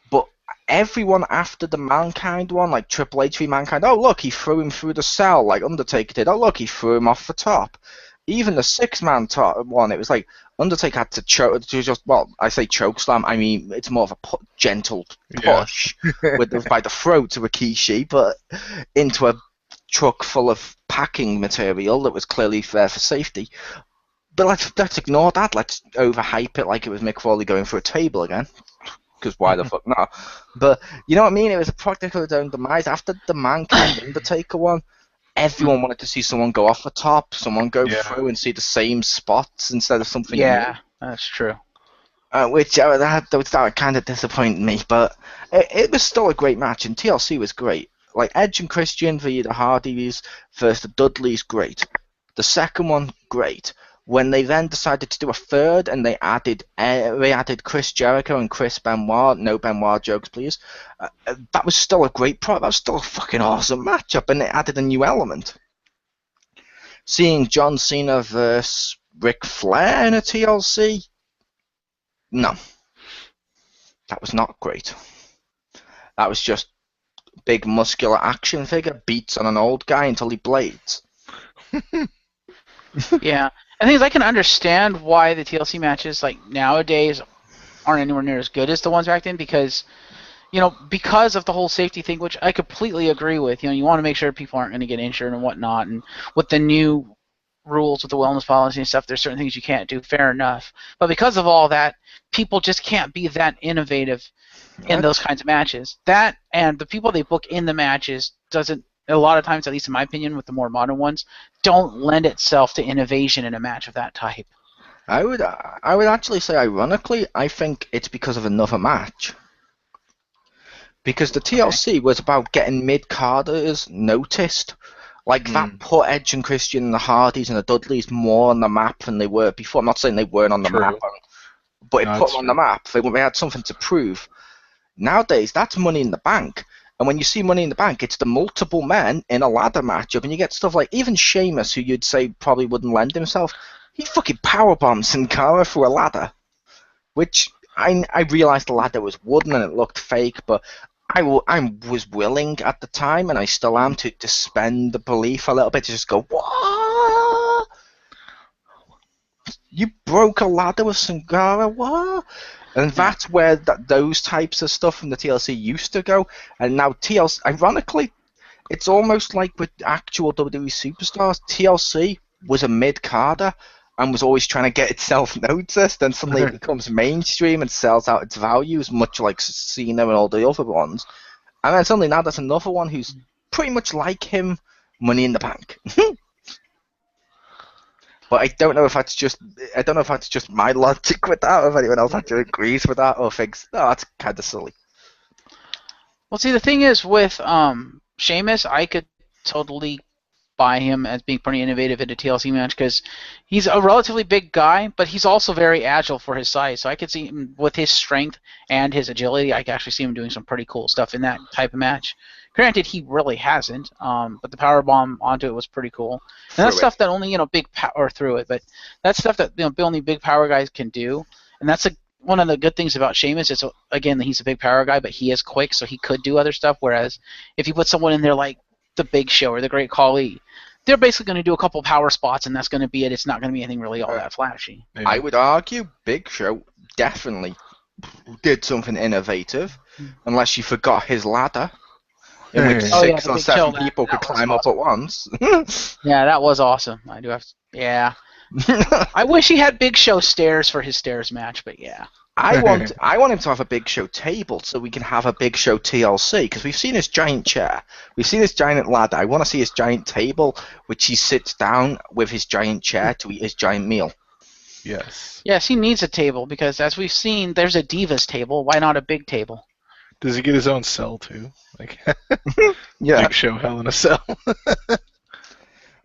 But everyone after the Mankind one, like Triple H v Mankind, oh look, he threw him through the cell, like Undertaker did. Oh look, he threw him off the top. Even the six-man top one, it was like Undertaker had to choke, I say choke slam, I mean it's more of a gentle push by the throat to Rikishi, but into a truck full of packing material that was clearly there for safety. But let's ignore that. Let's overhype it like it was Mick Foley going for a table again. Because why the fuck not? But you know what I mean? It was a product of its own demise. After the Mankind Undertaker one, everyone wanted to see someone go off the top, someone go through and see the same spots instead of something new. That's true. Which that kind of disappointed me, but it was still a great match, and TLC was great. Like Edge and Christian via the Hardys versus the Dudleys, great. The second one, great. When they then decided to do a third, and they added Chris Jericho and Chris Benoit, no Benoit jokes please, that was still a great product. That was still a fucking awesome matchup, and it added a new element. Seeing John Cena versus Ric Flair in a TLC, no, that was not great. That was just big muscular action figure beats on an old guy until he blades. Yeah. I think I can understand why the TLC matches like nowadays aren't anywhere near as good as the ones back then, because because of the whole safety thing, which I completely agree with. You want to make sure people aren't going to get injured and whatnot, and with the new rules with the wellness policy and stuff, there's certain things you can't do. Fair enough. But because of all that, people just can't be that innovative in those kinds of matches. That and the people they book in the matches doesn't, a lot of times, at least in my opinion, with the more modern ones, don't lend itself to innovation in a match of that type. I would actually say, ironically, I think it's because of another match. Because the TLC was about getting mid-carders noticed. Like, that put Edge and Christian and the Hardys and the Dudleys more on the map than they were before. I'm not saying they weren't on the map, but it put them on the map. They had something to prove. Nowadays, that's Money in the Bank. And when you see Money in the Bank, it's the multiple men in a ladder matchup, and you get stuff like, even Sheamus, who you'd say probably wouldn't lend himself, he fucking powerbombs Sin Cara through a ladder. Which, I realised the ladder was wooden and it looked fake, but I was willing at the time, and I still am, to suspend the belief a little bit, to just go, what? You broke a ladder with Sangara, what? And that's where those types of stuff from the TLC used to go, and now TLC, ironically, it's almost like with actual WWE superstars, TLC was a mid-carder and was always trying to get itself noticed, and suddenly it becomes mainstream and sells out its values, much like Cena and all the other ones. And then suddenly now there's another one who's pretty much like him, Money in the Bank. But I don't know if that's just my logic with that, or if anyone else actually agrees with that, or thinks, oh, that's kind of silly. Well, see, the thing is with Sheamus, I could totally buy him as being pretty innovative in a TLC match because he's a relatively big guy, but he's also very agile for his size. So I could see him with his strength and his agility. I could actually see him doing some pretty cool stuff in that type of match. Granted, he really hasn't, but the powerbomb onto it was pretty cool. And that's stuff that only big power through it, but that's stuff that only big power guys can do. And that's one of the good things about Sheamus is, again, he's a big power guy, but he is quick, so he could do other stuff. Whereas if you put someone in there like the Big Show or the Great Khali, they're basically going to do a couple power spots, and that's going to be it. It's not going to be anything really all that flashy. Yeah. I would argue Big Show definitely did something innovative, unless you forgot his ladder, in which six or seven people could climb up at once. Yeah, that was awesome. I do have to, yeah. I wish he had Big Show stairs for his stairs match, but yeah. I want him to have a Big Show table so we can have a Big Show TLC, because we've seen his giant chair, we've seen his giant ladder. I want to see his giant table, which he sits down with his giant chair to eat his giant meal. Yes. Yes, he needs a table because, as we've seen, there's a Divas table. Why not a big table? Does he get his own cell too? Like, yeah. Big Show Hell in a Cell.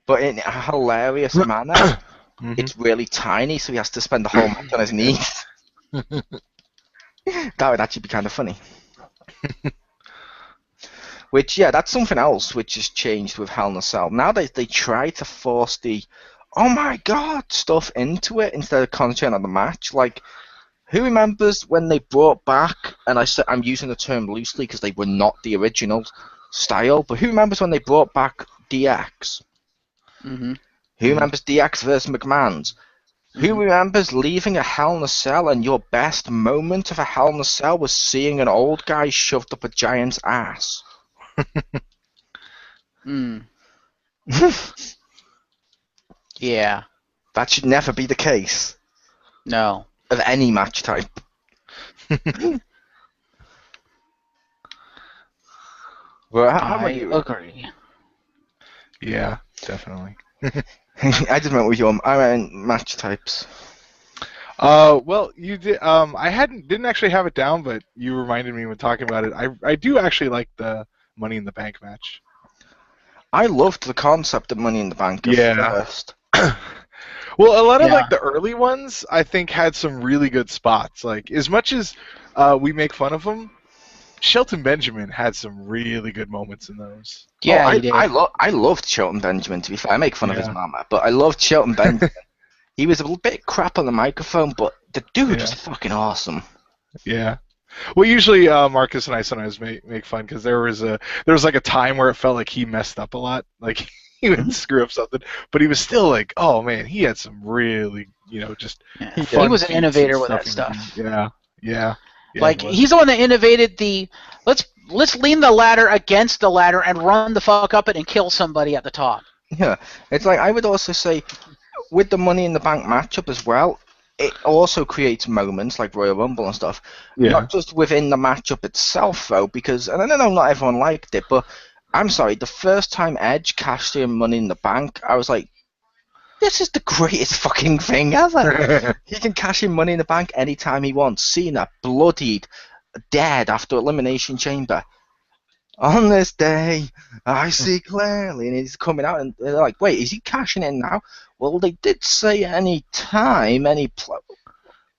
But in a hilarious manner, it's really tiny, so he has to spend the whole match on his knees. That would actually be kind of funny. Which, yeah, that's something else which has changed with Hell in a Cell. Now they try to force the oh my god stuff into it instead of concentrating on the match. Like, who remembers when they brought back, and I'm using the term loosely because they were not the original style, but who remembers when they brought back DX? Mm-hmm. Who remembers DX versus McMahon's? Who remembers leaving a Hell in a Cell and your best moment of a Hell in a Cell was seeing an old guy shoved up a giant's ass? Yeah. That should never be the case. No. Of any match type. Well, how about you? Agree. Yeah, definitely. I just meant with your match types. Well, you did. I didn't actually have it down, but you reminded me when talking about it. I do actually like the Money in the Bank match. I loved the concept of Money in the Bank at first. Well, a lot of like the early ones, I think, had some really good spots. Like, as much as we make fun of them, Shelton Benjamin had some really good moments in those. Yeah, he did. I loved Shelton Benjamin, to be fair. I make fun of his mama, but I loved Shelton Benjamin. He was a little bit crap on the microphone, but the dude was fucking awesome. Yeah. Well, usually Marcus and I sometimes make fun because there was like a time where it felt like he messed up a lot. Like, he would screw up something, but he was still like, oh man, he had some really, just he was an innovator with that stuff. Yeah. Like, he's the one that innovated the let's lean the ladder against the ladder and run the fuck up it and kill somebody at the top. Yeah, it's like, I would also say with the Money in the Bank matchup as well, it also creates moments like Royal Rumble and stuff. Yeah. Not just within the matchup itself though, because, and I know not everyone liked it, but I'm sorry, the first time Edge cashed in Money in the Bank, I was like, this is the greatest fucking thing ever. He can cash in Money in the Bank anytime he wants. Cena, bloodied, dead after Elimination Chamber. On this day, I see clearly. And he's coming out, and they're like, wait, is he cashing in now? Well, they did say any time,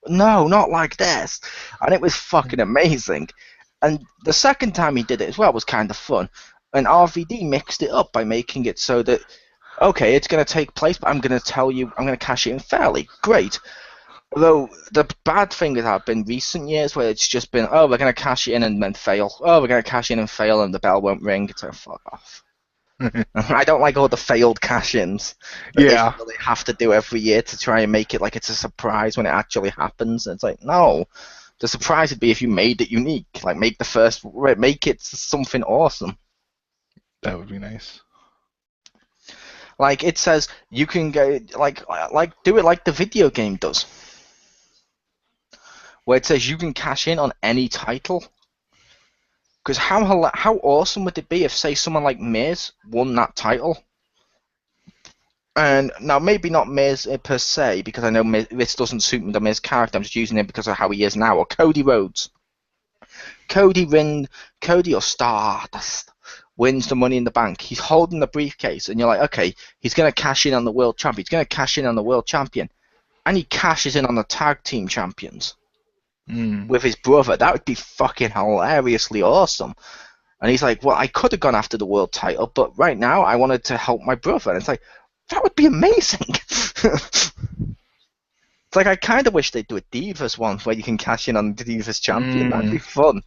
no, not like this. And it was fucking amazing. And the second time he did it as well was kind of fun. And RVD mixed it up by making it so that, okay, it's going to take place, but I'm going to tell you, I'm going to cash it in fairly. Great. Although the bad thing has been recent years where it's just been, oh, we're going to cash in and then fail. Oh, we're going to cash in and fail and the bell won't ring. It's like, fuck off. I don't like all the failed cash-ins that they Yeah, feel they have to do every year to try and make it like it's a surprise when it actually happens. It's like, no. The surprise would be if you made it unique. Like, make it something awesome. that would be nice. Like, it says you can go, do it like the video game does. Where it says you can cash in on any title. Because how awesome would it be if, say, someone like Miz won that title? And now, maybe not Miz per se, because I know this doesn't suit the Miz character. I'm just using him because of how he is now. Or Cody Rhodes. Cody or Stardust wins the Money in the Bank. He's holding the briefcase, and you're like, okay, he's going to cash in on the world champion. He's going to cash in on the world champion. And he cashes in on the tag team champions with his brother. That would be fucking hilariously awesome. And he's like, well, I could have gone after the world title, but right now I wanted to help my brother. And it's like, that would be amazing. It's like, I kind of wish they'd do a Divas one where you can cash in on the Divas champion. That'd be fun.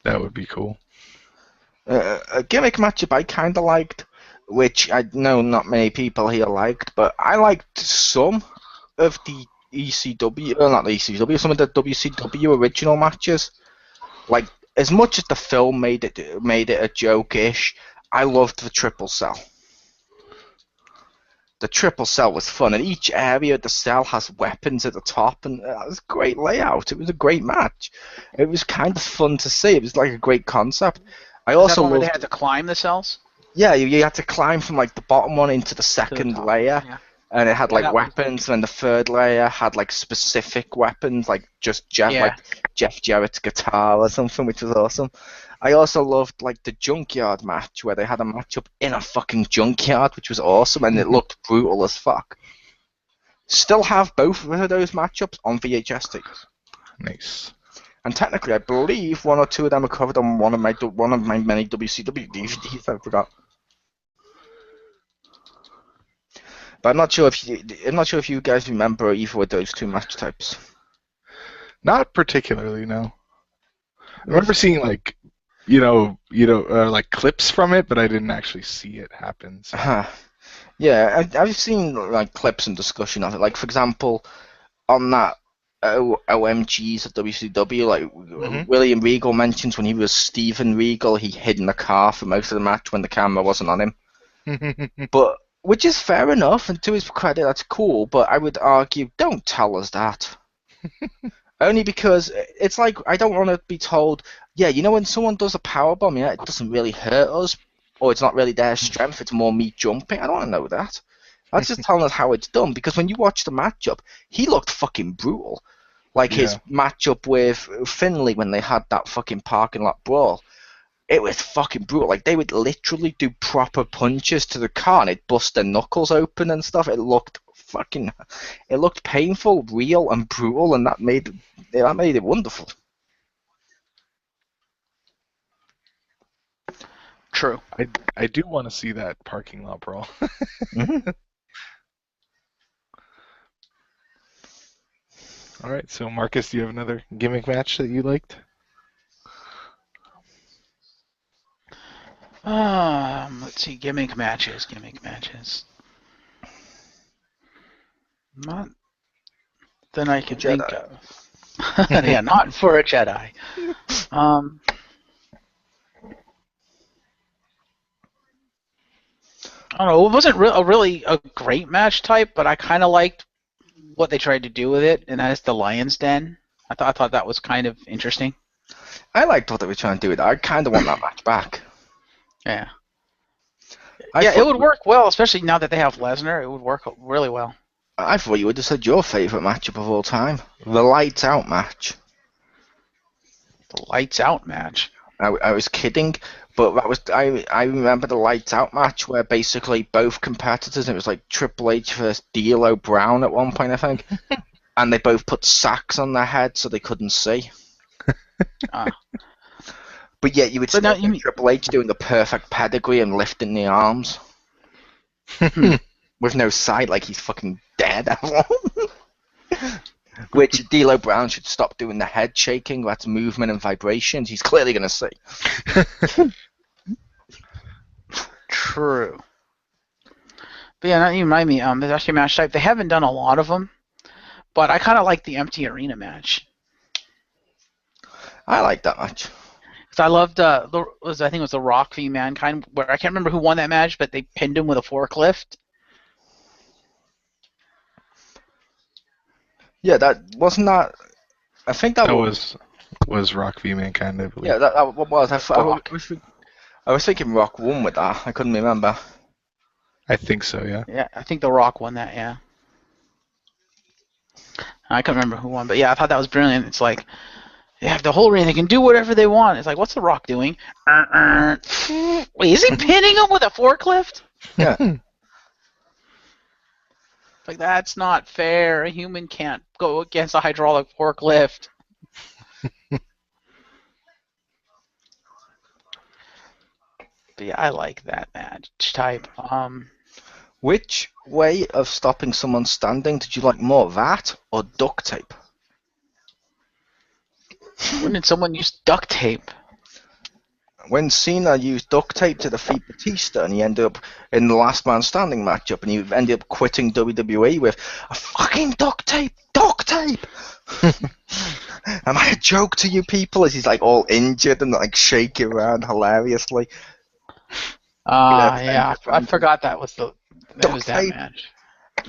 That would be cool. A gimmick matchup I kind of liked, which I know not many people here liked, but I liked some of the ECW, not the ECW, some of the WCW original matches. Like, as much as the film made it a joke-ish, I loved the triple cell. The triple cell was fun, and each area of the cell has weapons at the top, and it was a great layout. It was a great match. It was kind of fun to see. It was like a great concept. I also loved. loved. They had to climb the cells. Yeah, you had to climb from like the bottom one into the second layer, and it had like weapons, and then the third layer had like specific weapons, like just like Jeff Jarrett's guitar or something, which was awesome. I also loved like the junkyard match where they had a matchup in a fucking junkyard, which was awesome, and it looked brutal as fuck. Still have both of those matchups on VHS tapes. Nice. And technically, I believe one or two of them are covered on one of my many WCW DVDs. I forgot. But I'm not sure if you guys remember either of those two match types. Not particularly, no. I remember seeing like, like clips from it, but I didn't actually see it happen. So. Yeah, I've seen like clips and discussion of it. Like, for example, on that OMGs at WCW, like William Regal mentions when he was Steven Regal, he hid in the car for most of the match when the camera wasn't on him. But which is fair enough, and to his credit, that's cool. But I would argue, don't tell us that. Only because it's like, I don't want to be told, yeah, when someone does a powerbomb, it doesn't really hurt us, or it's not really their strength, it's more me jumping. I don't want to know that. That's just telling us how it's done, because when you watch the matchup, he looked fucking brutal. Like his matchup with Finlay when they had that fucking parking lot brawl. It was fucking brutal. Like, they would literally do proper punches to the car and it'd bust their knuckles open and stuff. It looked painful, real, and brutal, and that made it wonderful. True. I do want to see that parking lot brawl. All right, so Marcus, do you have another gimmick match that you liked? Let's see, gimmick matches. Not that I can think of. Yeah, not for a Jedi. I don't know. It wasn't really a great match type, but I kind of liked what they tried to do with it, and that is the Lion's Den. I thought that was kind of interesting. I liked what they were trying to do with it. I kind of want that match back. Yeah. It would work well, especially now that they have Lesnar. It would work really well. I thought you would have said your favourite matchup of all time. The Lights Out match. The Lights Out match? I was kidding, but that was I remember the Lights Out match where basically both competitors, it was like Triple H versus D'Lo Brown at one point, I think, and they both put sacks on their head so they couldn't see. But yet you would see Triple H doing the perfect pedigree and lifting the arms. with no sight, like he's fucking dead. Which D'Lo Brown should stop doing the head shaking. That's movement and vibrations. He's clearly going to see. True. But yeah, now you remind me. There's actually a match type. They haven't done a lot of them, but I kind of like the empty arena match. I like that match. Because I loved, I think it was the Rock v Mankind, where I can't remember who won that match, but they pinned him with a forklift. Yeah, that wasn't that. I think that was Rock v Mankind, I believe. Yeah, that was. I was thinking Rock won with that. I couldn't remember. I think so, yeah. Yeah, I think The Rock won that, yeah. I couldn't remember who won, but yeah, I thought that was brilliant. It's like, they have the whole ring, they can do whatever they want. It's like, what's The Rock doing? Wait, is he pinning him with a forklift? Yeah. Like, that's not fair. A human can't go against a hydraulic forklift. But yeah, I like that match type. Which way of stopping someone standing did you like more, that or duct tape? When did someone use duct tape? When Cena used duct tape to defeat Batista, and he ended up in the Last Man Standing matchup, and he ended up quitting WWE with a fucking duct tape. Am I a joke to you people? As he's like all injured and like shaking around hilariously. Yeah, I forgot that was that tape. match.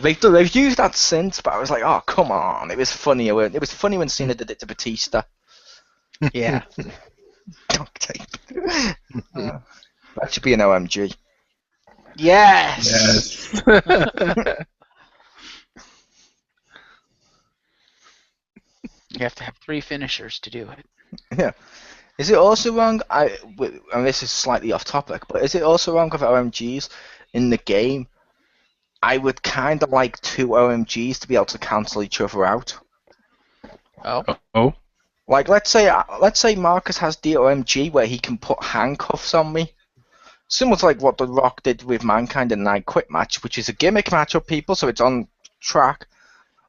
They've used that since, but I was like, oh come on, it was funny. It was funny when Cena did it to Batista. Yeah. Duct tape. That should be an OMG. Yes. You have to have 3 finishers to do it. Yeah. Is it also wrong? And this is slightly off topic, but is it also wrong with OMGs in the game? I would kind of like 2 OMGs to be able to cancel each other out. Oh. Like let's say Marcus has the OMG where he can put handcuffs on me, similar to like what The Rock did with Mankind in the I Quit match, which is a gimmick match of people, so it's on track.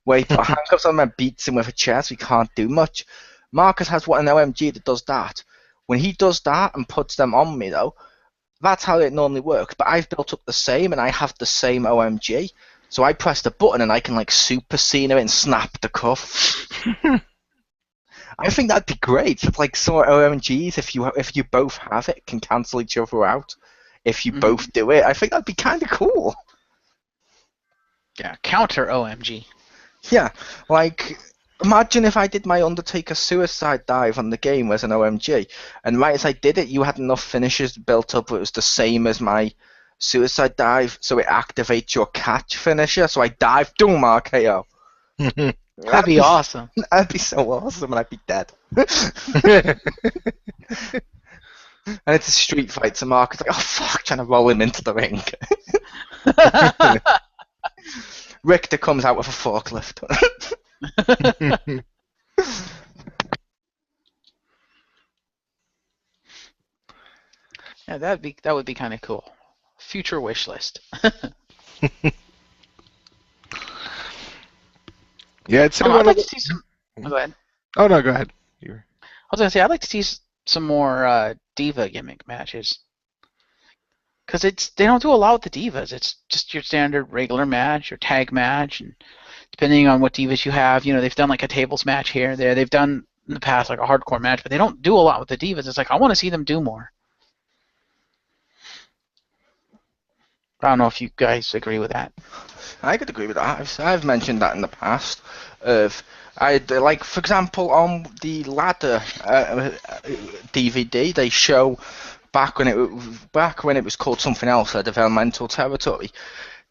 Where he put handcuffs on him and beats him with a chair, so he can't do much. Marcus has an OMG that does that. When he does that and puts them on me, though, that's how it normally works. But I've built up the same, and I have the same OMG. So I press the button, and I can like Super Cena and snap the cuff. I think that'd be great. It's like some OMGs, if you both have it, can cancel each other out. If you both do it, I think that'd be kind of cool. Yeah, counter OMG. Yeah, like, imagine if I did my Undertaker suicide dive on the game as an OMG, and right as I did it, you had enough finishes built up, it was the same as my suicide dive, so it activates your catch finisher, so I dive, boom, RKO. That'd be awesome. That'd be so awesome, and I'd be dead. And it's a street fight, so Mark is like, oh fuck, trying to roll him into the ring. Richter comes out with a forklift. Yeah, that would be kind of cool. Future wish list. Yeah, it's. I'd like to see some. Go ahead. Oh no, go ahead. I was gonna say I'd like to see some more diva gimmick matches. Because they don't do a lot with the divas. It's just your standard regular match, your tag match, and depending on what divas you have, they've done like a tables match here and there. They've done in the past like a hardcore match, but they don't do a lot with the divas. It's like I want to see them do more. I don't know if you guys agree with that. I could agree with that. I've mentioned that in the past. Like, for example, on the Ladder DVD, they show back when it was called something else, Developmental Territory.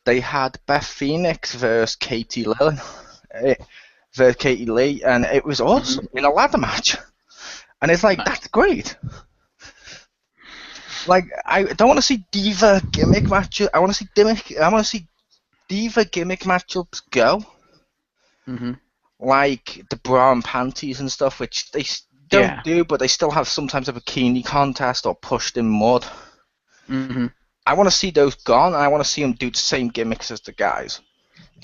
They had Beth Phoenix versus Katie Lee, and it was awesome in a ladder match. And it's like, that's great. Like, I don't want to see diva gimmick matches. I want to see diva gimmick matchups go. Like the bra and panties and stuff, which they don't do, but they still have sometimes a bikini contest or pushed in mud. I want to see those gone, and I want to see them do the same gimmicks as the guys.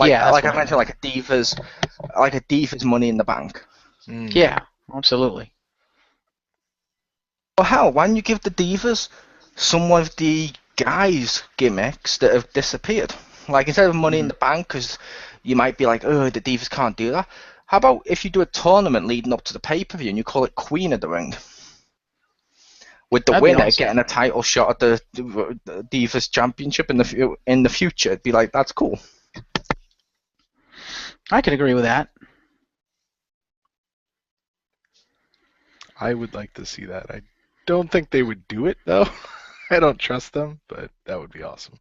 Yeah, that's Like what I mentioned, like a Divas Money in the Bank. Yeah, absolutely. Well, hell, why don't you give the Divas some of the guys' gimmicks that have disappeared? Like, instead of Money in the Bank, because you might be like, oh, the Divas can't do that. How about if you do a tournament leading up to the pay-per-view and you call it Queen of the Ring? With the That'd be winner awesome. getting a title shot at the Divas Championship in the future. It'd be like, that's cool. I could agree with that. I would like to see that. I don't think they would do it though. I don't trust them, but that would be awesome.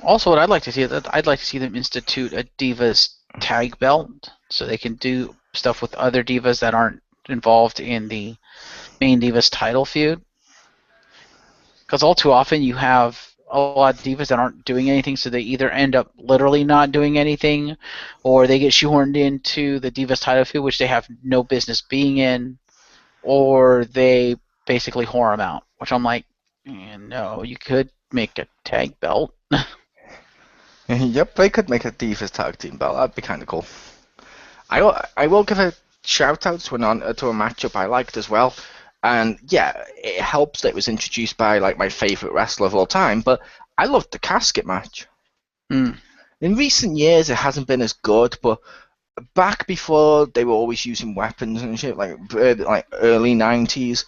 Also, what I'd like to see is that I'd like to see them institute a Divas tag belt so they can do stuff with other Divas that aren't involved in the main Divas title feud. Because all too often you have a lot of Divas that aren't doing anything, so they either end up literally not doing anything, or they get shoehorned into the Divas title feud, which they have no business being in, or they basically whore them out. Which I'm like, no, you could make a tag belt. Yep, they could make a Divas tag team belt. That'd be kind of cool. I will give a shout out to a matchup I liked as well. And yeah, it helps that it was introduced by like my favorite wrestler of all time. But I loved the casket match. Mm. In recent years, it hasn't been as good, but back before they were always using weapons and shit, like early '90s,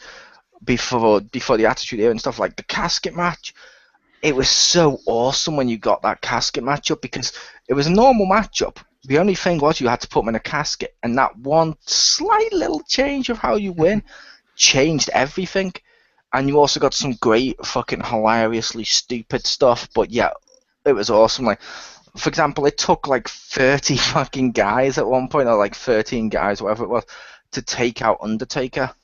before the Attitude Era and stuff, like the casket match. It was so awesome when you got that casket matchup because it was a normal matchup. The only thing was you had to put them in a casket, and that one slight little change of how you win changed everything. And you also got some great fucking hilariously stupid stuff, but yeah, it was awesome. Like, for example, it took like 30 fucking guys at one point, or like 13 guys, whatever it was, to take out Undertaker.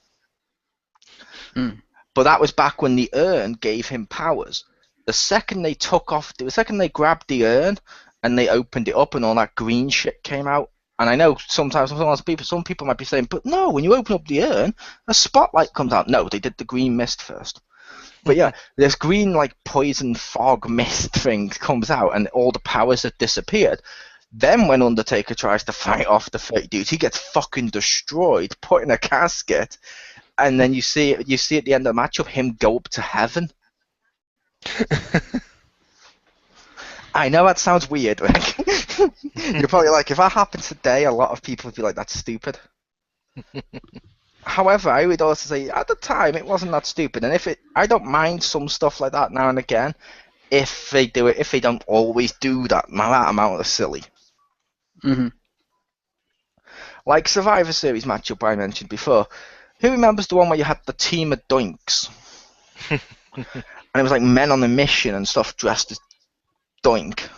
Mm. But that was back when the urn gave him powers. The second they grabbed the urn and they opened it up and all that green shit came out. And I know some people might be saying, but no, when you open up the urn, a spotlight comes out. No, they did the green mist first. But yeah, this green like poison fog mist thing comes out and all the powers have disappeared. Then when Undertaker tries to fight off the fake dude, he gets fucking destroyed, put in a casket, and then you see at the end of the matchup him go up to heaven. I know that sounds weird. You're probably like, if that happened today, a lot of people would be like, that's stupid. However, I would also say at the time it wasn't that stupid, and I don't mind some stuff like that now and again if they do it. If they don't always do that amount of silly. Mm-hmm. Like Survivor Series matchup I mentioned before. Who remembers the one where you had the team of Doinks? And it was like men on a mission and stuff dressed as Doink.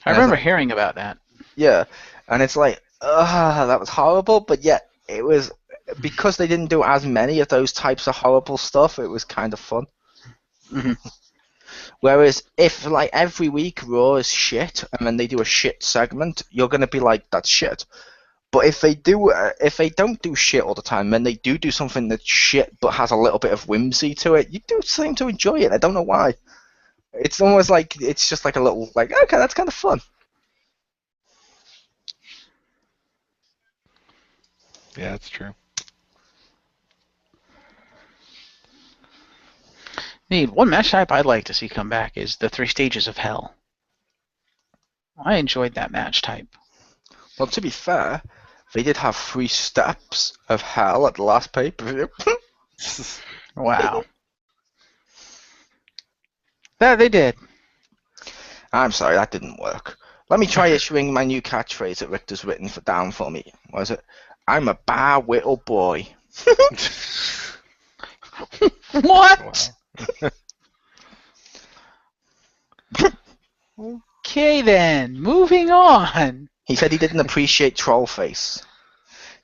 I remember hearing about that. Yeah, and it's like, that was horrible, but yet it was, because they didn't do as many of those types of horrible stuff, it was kind of fun. Mm-hmm. Whereas if like every week Raw is shit and then they do a shit segment, you're gonna be like, that's shit. But if they don't do shit all the time, then they do something that's shit but has a little bit of whimsy to it, you do seem to enjoy it. I don't know why. It's almost like it's just like a little like, okay, that's kind of fun. Yeah, that's true. One match type I'd like to see come back is the 3 Stages of Hell. I enjoyed that match type. Well, to be fair, they did have 3 steps of hell at the last pay-per-view. Wow. That they did. I'm sorry, that didn't work. Let me try issuing my new catchphrase that Richter's written down for me. What is it? I'm a bar whittle boy. What? Wow. Okay then, moving on. He said he didn't appreciate Trollface.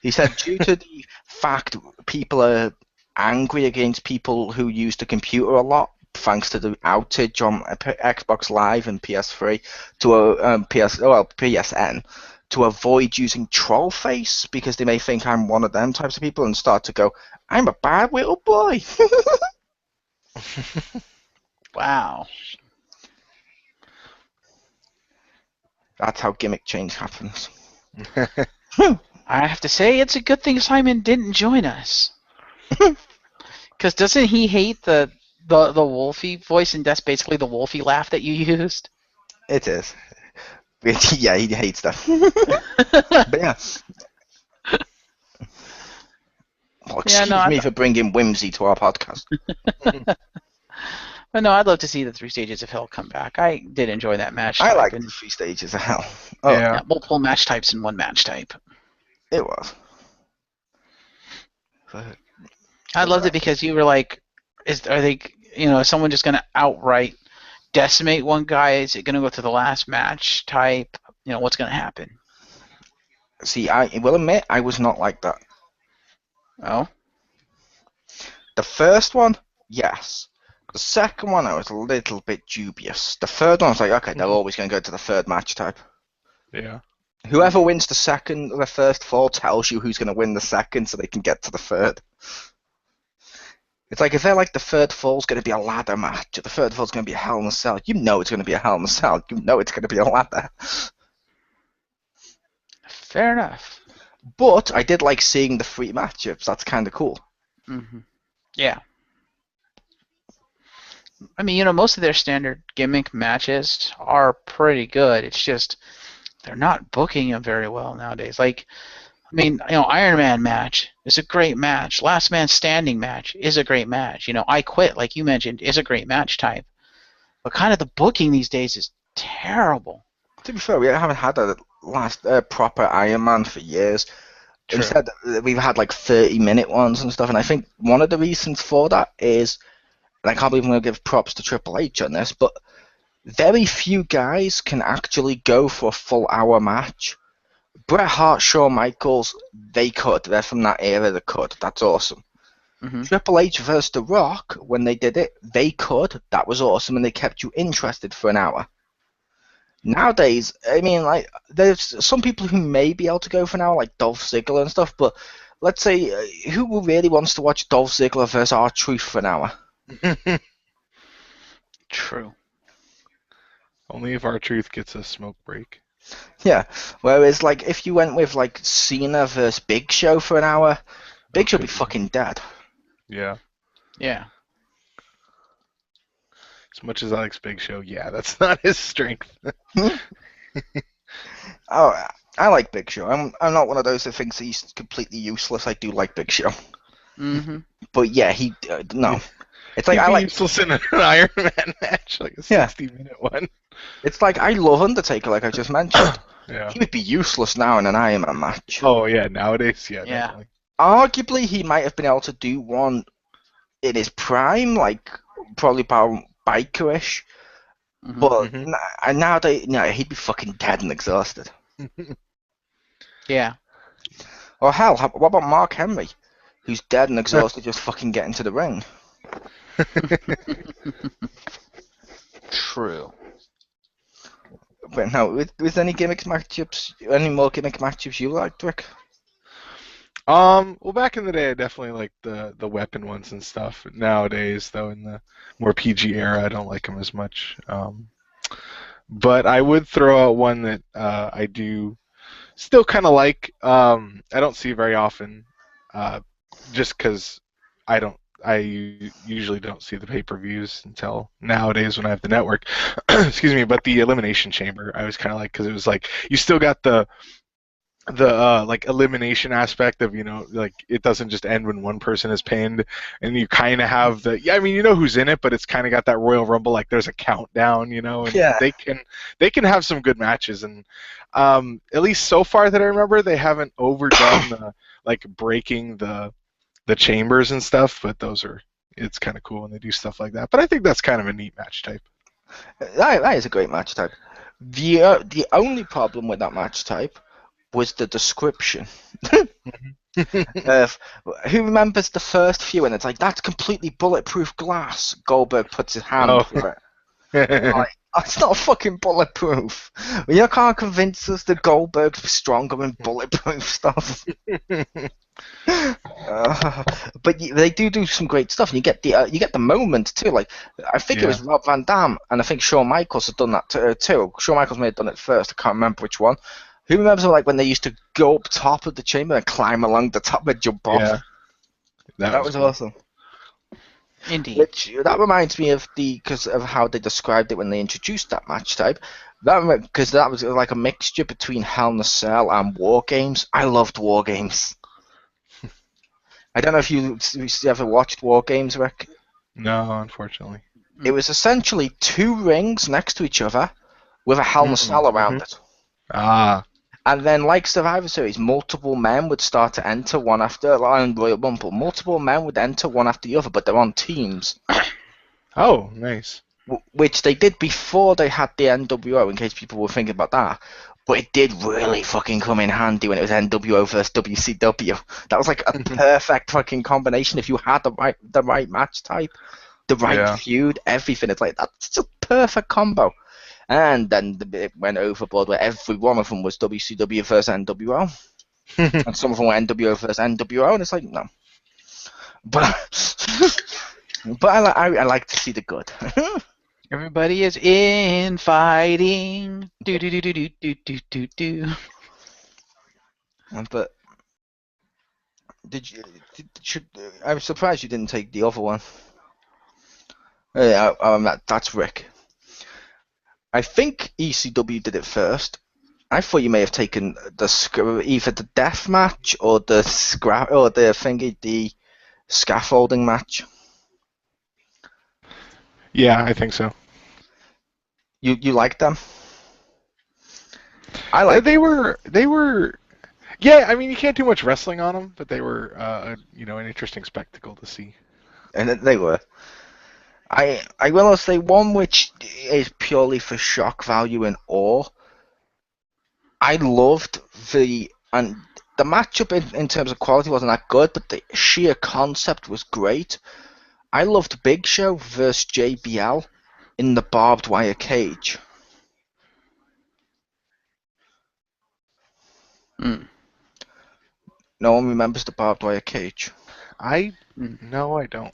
He said due to the fact people are angry against people who use the computer a lot, thanks to the outage on Xbox Live and PS3 to PSN, to avoid using troll face because they may think I'm one of them types of people and start to go, I'm a bad little boy. Wow. That's how gimmick change happens. I have to say, it's a good thing Simon didn't join us. Because doesn't he hate the Wolfie voice, and that's basically the Wolfie laugh that you used? It is. Yeah, he hates that. But yeah. Well, excuse me for bringing whimsy to our podcast. But no, I'd love to see the 3 Stages of Hell come back. I did enjoy that match I type. like the 3 Stages of Hell. Oh, yeah. Multiple match types in one match type. It was. I loved it because you were like, are they, is someone just going to outright decimate one guy? Is it going to go to the last match type? What's going to happen? See, I will admit, I was not like that. Oh? The first one, yes. The second one, I was a little bit dubious. The third one, I was like, okay, they're always going to go to the third match type. Yeah. Whoever wins the first 4 tells you who's going to win the second so they can get to the third. It's like if they're like the third fall's going to be a ladder match, or the third fall's going to be a Hell in a Cell, you know it's going to be a Hell in a Cell. You know it's going to be a ladder. Fair enough. But I did like seeing the 3 matchups. That's kind of cool. Mm-hmm. Yeah. I mean, most of their standard gimmick matches are pretty good. It's just they're not booking them very well nowadays. Like, I mean, Iron Man match is a great match. Last Man Standing match is a great match. I Quit, like you mentioned, is a great match type. But kind of the booking these days is terrible. To be fair, we haven't had a proper Iron Man for years. True. Instead, we've had like 30-minute ones and stuff. And I think one of the reasons for that is, and I can't believe I'm going to give props to Triple H on this, but very few guys can actually go for a full hour match. Bret Hart, Shawn Michaels, they could. They're from that era, they could. That's awesome. Mm-hmm. Triple H versus The Rock, when they did it, they could. That was awesome, and they kept you interested for an hour. Nowadays, I mean, like, there's some people who may be able to go for an hour, like Dolph Ziggler and stuff, but let's say, who really wants to watch Dolph Ziggler versus R-Truth for an hour? True. Only if R-Truth gets a smoke break. Yeah, whereas, like, if you went with, like, Cena versus Big Show for an hour, Big Show would be fucking dead. Yeah. Yeah. As much as I like Big Show, yeah, that's not his strength. Oh, I like Big Show. I'm not one of those that thinks he's completely useless. I do like Big Show. Mm-hmm. But yeah, no. It's like He'd I be like useless in an Iron Man match, like a 60-minute one. It's like I love Undertaker, like I just mentioned. Yeah. He would be useless now in an Iron Man match. Oh yeah, nowadays, yeah, Yeah. definitely. Arguably, he might have been able to do one in his prime, like probably about bikerish. Mm-hmm. But nowadays, he'd be fucking dead and exhausted. Yeah. Or hell, what about Mark Henry, who's dead and exhausted just fucking getting to the ring? True. But no, with any gimmick matchups, any more gimmick matchups you liked, Rick? Well, back in the day, I definitely liked the weapon ones and stuff. Nowadays, though, in the more PG era, I don't like them as much. But I would throw out one that I do still kind of like. I don't see very often, just because I usually don't see the pay-per-views until nowadays when I have the network. Excuse me, but the Elimination Chamber, I was kind of like, because it was like you still got the like elimination aspect of, like it doesn't just end when one person is pinned, and you kind of have I mean, who's in it, but it's kind of got that Royal Rumble, like there's a countdown, and Yeah. they can have some good matches, and at least so far that I remember, they haven't overdone the like breaking the chambers and stuff, but it's kind of cool when they do stuff like that. But I think that's kind of a neat match type. That is a great match type. The only problem with that match type was the description. Who remembers the first few? And it's like, that's completely bulletproof glass. Goldberg puts his hand through it. Like, It's not fucking bulletproof. You can't convince us that Goldberg's stronger than bulletproof stuff. But they do some great stuff, and you get the moment too. Like I think it was Rob Van Dam, and I think Shawn Michaels had done that too. Shawn Michaels may have done it first. I can't remember which one. Who remembers like when they used to go up top of the chamber and climb along the top and jump off? Yeah, that was cool. awesome. Indeed. That reminds me of because of how they described it when they introduced that match type. Because that was like a mixture between Hell in a Cell and War Games. I loved War Games. I don't know if you ever watched War Games, Rick. No, unfortunately. It was essentially 2 rings next to each other with a Hell in a Cell around it. Ah. And then, like Survivor Series, multiple men would start to enter one after Royal Rumble. Multiple men would enter one after the other, but they're on teams. Oh, nice. Which they did before they had the NWO, in case people were thinking about that. But it did really fucking come in handy when it was NWO versus WCW. That was like a perfect fucking combination. If you had the right match type, the right feud, everything. It's like that's just a perfect combo. And then it went overboard where every one of them was WCW versus NWO. And some of them were NWO versus NWO, and it's like, no. But I like to see the good. Everybody is in fighting. Do do do do do do do do do. But I was surprised you didn't take the other one. That's Rick. I think ECW did it first. I thought you may have taken either the death match or the scaffolding match. Yeah, I think so. You like them? I like. They were. Yeah, I mean, you can't do much wrestling on them, but they were, an interesting spectacle to see. And they were. I will say one which is purely for shock value and awe. I loved the matchup in terms of quality wasn't that good, but the sheer concept was great. I loved Big Show versus JBL in the barbed wire cage. No one remembers the barbed wire cage. No, I don't.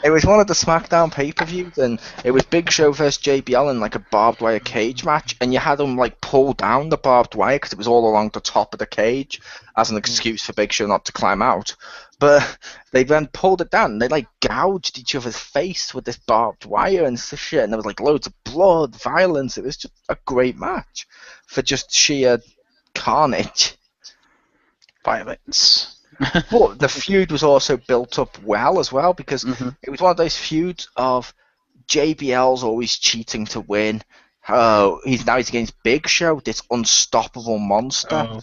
It was one of the SmackDown pay-per-views, and it was Big Show versus JBL in like a barbed wire cage match, and you had them like pull down the barbed wire because it was all along the top of the cage as an excuse for Big Show not to climb out. But they then pulled it down, and they like gouged each other's face with this barbed wire and shit, and there was like loads of blood, violence. It was just a great match for just sheer carnage. Violence. But the feud was also built up well as well, because it was one of those feuds of JBL's always cheating to win. He's against Big Show, this unstoppable monster,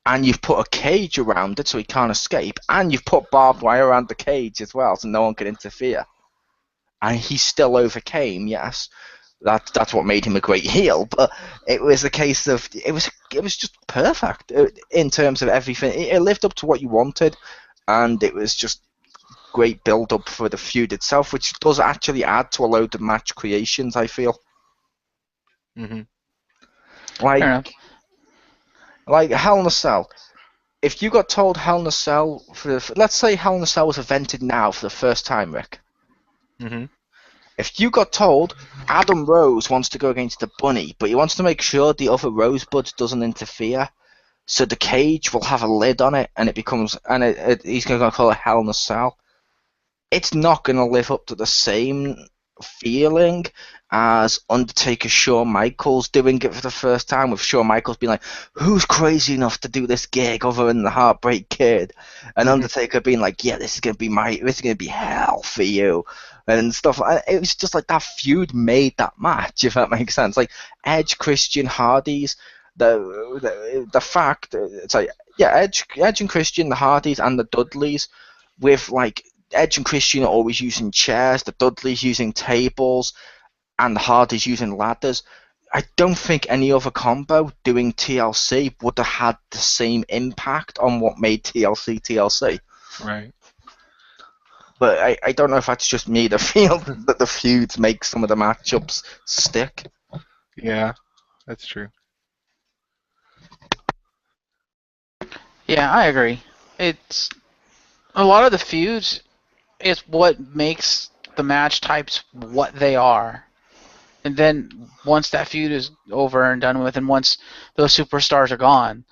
and you've put a cage around it so he can't escape, and you've put barbed wire around the cage as well so no one can interfere. And he still overcame, yes. That's what made him a great heel, but it was a case of it was just perfect in terms of everything. It lived up to what you wanted, and it was just great build up for the feud itself, which does actually add to a load of match creations, I feel. Like Hell in a Cell. If you got told Hell in a Cell let's say Hell in a Cell was invented now for the first time, Rick. If you got told Adam Rose wants to go against the Bunny, but he wants to make sure the other Rosebuds doesn't interfere, so the cage will have a lid on it, and he's going to call it Hell in a Cell. It's not going to live up to the same feeling as Undertaker Shawn Michaels doing it for the first time, with Shawn Michaels being like, who's crazy enough to do this gig other than the Heartbreak Kid? And Undertaker being like, yeah, this is going to be hell for you. And stuff. It was just like that feud made that match, if that makes sense. Like Edge, Christian, Hardys, the fact it's like Edge and Christian, the Hardys and the Dudleys, with like Edge and Christian are always using chairs, the Dudleys using tables, and the Hardys using ladders. I don't think any other combo doing TLC would have had the same impact on what made TLC TLC. Right. But I don't know if that's just me that feel that the feuds make some of the matchups stick. Yeah, that's true. Yeah, I agree. It's a lot of the feuds is what makes the match types what they are. And then once that feud is over and done with, and once those superstars are gone,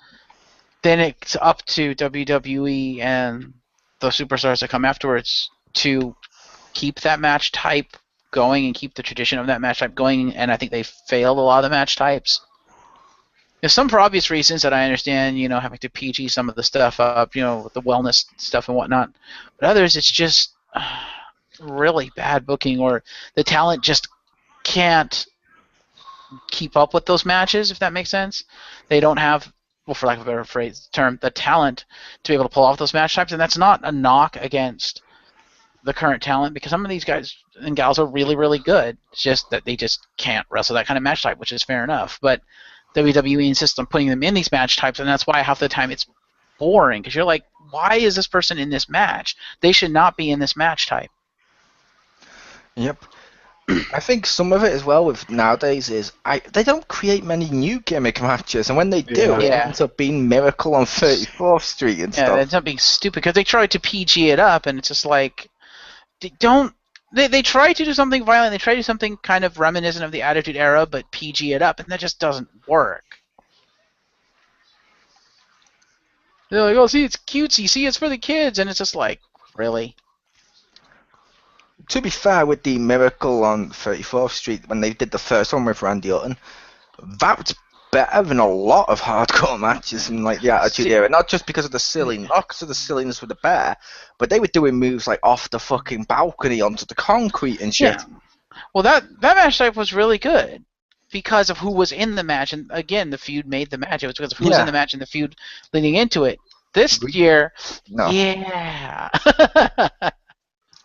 then it's up to WWE and the superstars that come afterwards to keep that match type going and keep the tradition of that match type going. And I think they failed a lot of the match types. There's some for obvious reasons that I understand, having to PG some of the stuff up, with the wellness stuff and whatnot. But others, it's just really bad booking, or the talent just can't keep up with those matches, if that makes sense. They don't have, well, for lack of a better term, the talent to be able to pull off those match types, and that's not a knock against the current talent, because some of these guys and gals are really, really good. It's just that they just can't wrestle that kind of match type, which is fair enough. But WWE insists on putting them in these match types, and that's why half the time it's boring, because you're like, why is this person in this match? They should not be in this match type. Yep. I think some of it as well with nowadays is they don't create many new gimmick matches, and when they do, it Yeah. ends up being Miracle on 34th Street and Yeah, stuff. it ends up being stupid, because they try to PG it up, and it's just like, they try to do something violent, they try to do something kind of reminiscent of the Attitude Era, but PG it up, and that just doesn't work. They're like, oh, see, it's cutesy, see, it's for the kids, and it's just like, really? To be fair, with the Miracle on 34th Street, when they did the first one with Randy Orton, that's better than a lot of hardcore matches in like the Attitude Era. Not just because of the silliness with the bear, but they were doing moves like off the fucking balcony onto the concrete and shit. Yeah. Well, that match type was really good because of who was in the match, and again, the feud made the match. It was because of who was in the match and the feud leading into it. This year, No. yeah.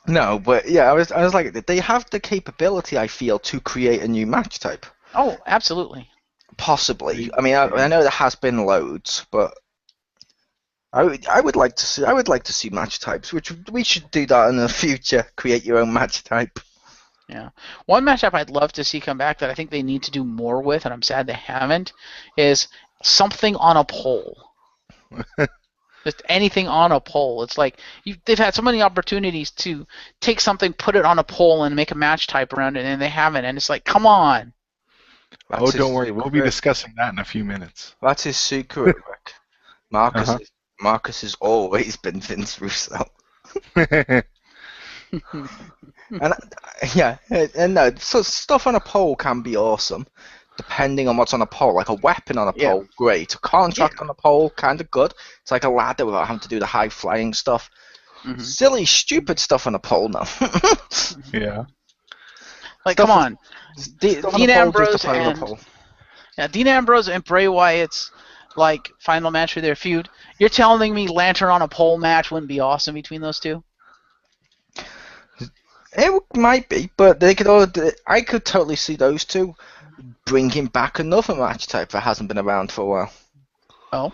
No, but yeah, I was like, they have the capability, I feel, to create a new match type. Oh, absolutely. Possibly. I mean, I know there has been loads, but I would like to see match types, which we should do that in the future. Create your own match type. Yeah. One matchup I'd love to see come back that I think they need to do more with, and I'm sad they haven't, is something on a pole. Just anything on a pole. It's like they've had so many opportunities to take something, put it on a pole, and make a match type around it, and they haven't. And it's like, come on. Don't worry. We'll be discussing that in a few minutes. That's his secret, Rick. Marcus has always been Vince Russo. And no, so stuff on a pole can be awesome, depending on what's on a pole. Like a weapon on a pole, great. A contract on a pole, kind of good. It's like a ladder without having to do the high flying stuff. Mm-hmm. Silly, stupid stuff on a pole, no. Yeah. Like, come on. Dean Ambrose and Bray Wyatt's like final match for their feud. You're telling me Lantern on a pole match wouldn't be awesome between those two? It might be, but I could totally see those two bringing back another match type that hasn't been around for a while. Oh?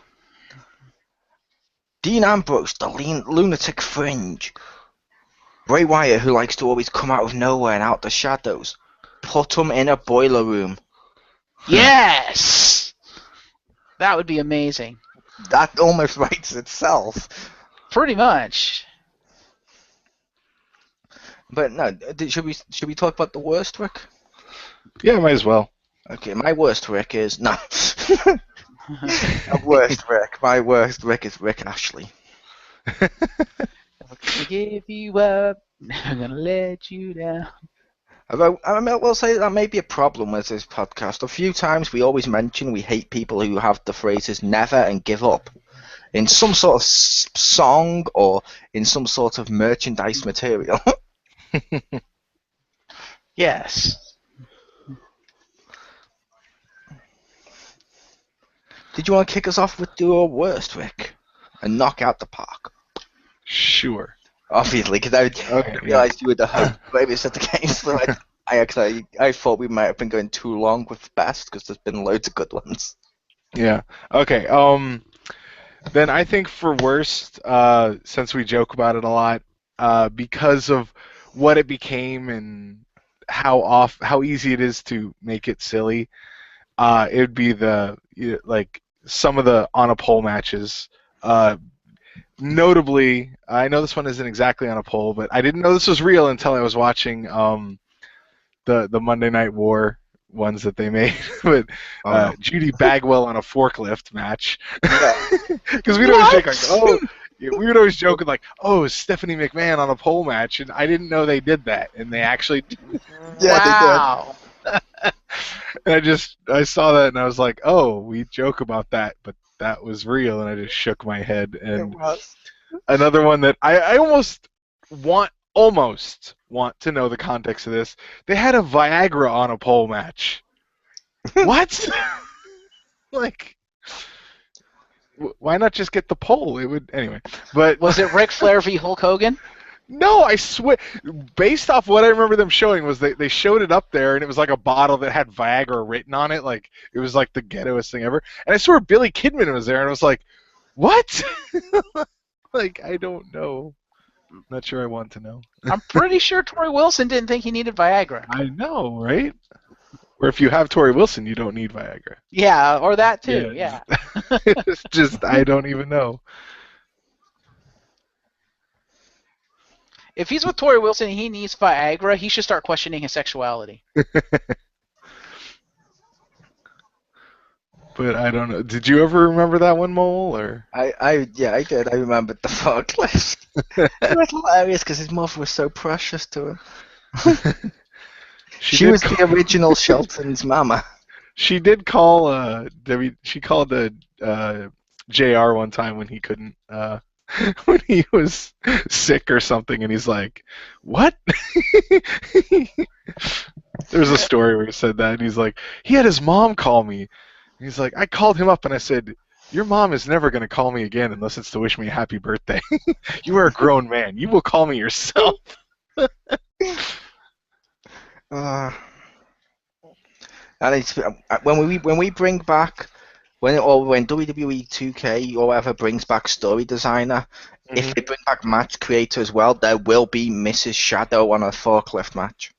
Dean Ambrose, the lunatic fringe. Bray Wyatt, who likes to always come out of nowhere and out the shadows. Put him in a boiler room. Yes! That would be amazing. That almost writes itself. Pretty much. But no, should we talk about the worst, Rick? Yeah, might as well. Okay, my worst Rick is no. My worst Rick is Rick Ashley. I'm gonna give you up. I'm gonna let you down. Although I will say that may be a problem with this podcast. A few times we always mention we hate people who have the phrases "never" and "give up" in some sort of song or in some sort of merchandise material. Yes. Did you want to kick us off with your worst, Rick, and knock out the park? Sure. Obviously, because I realized you were the host. Maybe it's not the case. So I thought we might have been going too long with the best because there's been loads of good ones. Yeah. Okay. Then I think for worst, since we joke about it a lot, because of what it became and how easy it is to make it silly. It would be like some of the on a pole matches. Notably, I know this one isn't exactly on a pole, but I didn't know this was real until I was watching the Monday Night War ones that they made with Oh, no. Judy Bagwell on a forklift match. Yeah. Because we'd always joke like, oh, we would always joke with like, oh, Stephanie McMahon on a pole match, and I didn't know they did that, and they actually did. Yeah, Wow. And I saw that and I was like, oh, we joke about that, but that was real, and I just shook my head. it And was. another one that I almost want to know the context of this. They had a Viagra on a pole match. What? Like, why not just get the pole? It would anyway. But Was it Ric Flair v. Hulk Hogan? no, I swear. Based off what I remember them showing was they showed it up there and it was like a bottle that had Viagra written on it. Like it was like the ghettoest thing ever. And I swear Billy Kidman was there and I was like, what? Like I don't know. Not sure I want to know. I'm pretty sure Tori Wilson didn't think he needed Viagra. I know, right? Or if you have Tori Wilson, you don't need Viagra. Yeah, or that too. Yeah. It's just I don't even know. If he's with Tori Wilson and he needs Viagra, he should start questioning his sexuality. But I don't know. Did you ever remember that one, Mole? Or I did. I remembered the forklift. It was hilarious because his mother was so precious to him. She was the original Shelton's mama. She did call she called the JR one time when he couldn't when he was sick or something, and he's like, "What?" There's a story where he said that, and he's like, he had his mom call me. And he's like, I called him up and I said, "Your mom is never gonna call me again unless it's to wish me a happy birthday. You are a grown man. You will call me yourself." And it's, when we bring back when WWE 2K or whatever brings back story designer, if they bring back match creator as well, there will be Mrs. Shadow on a forklift match.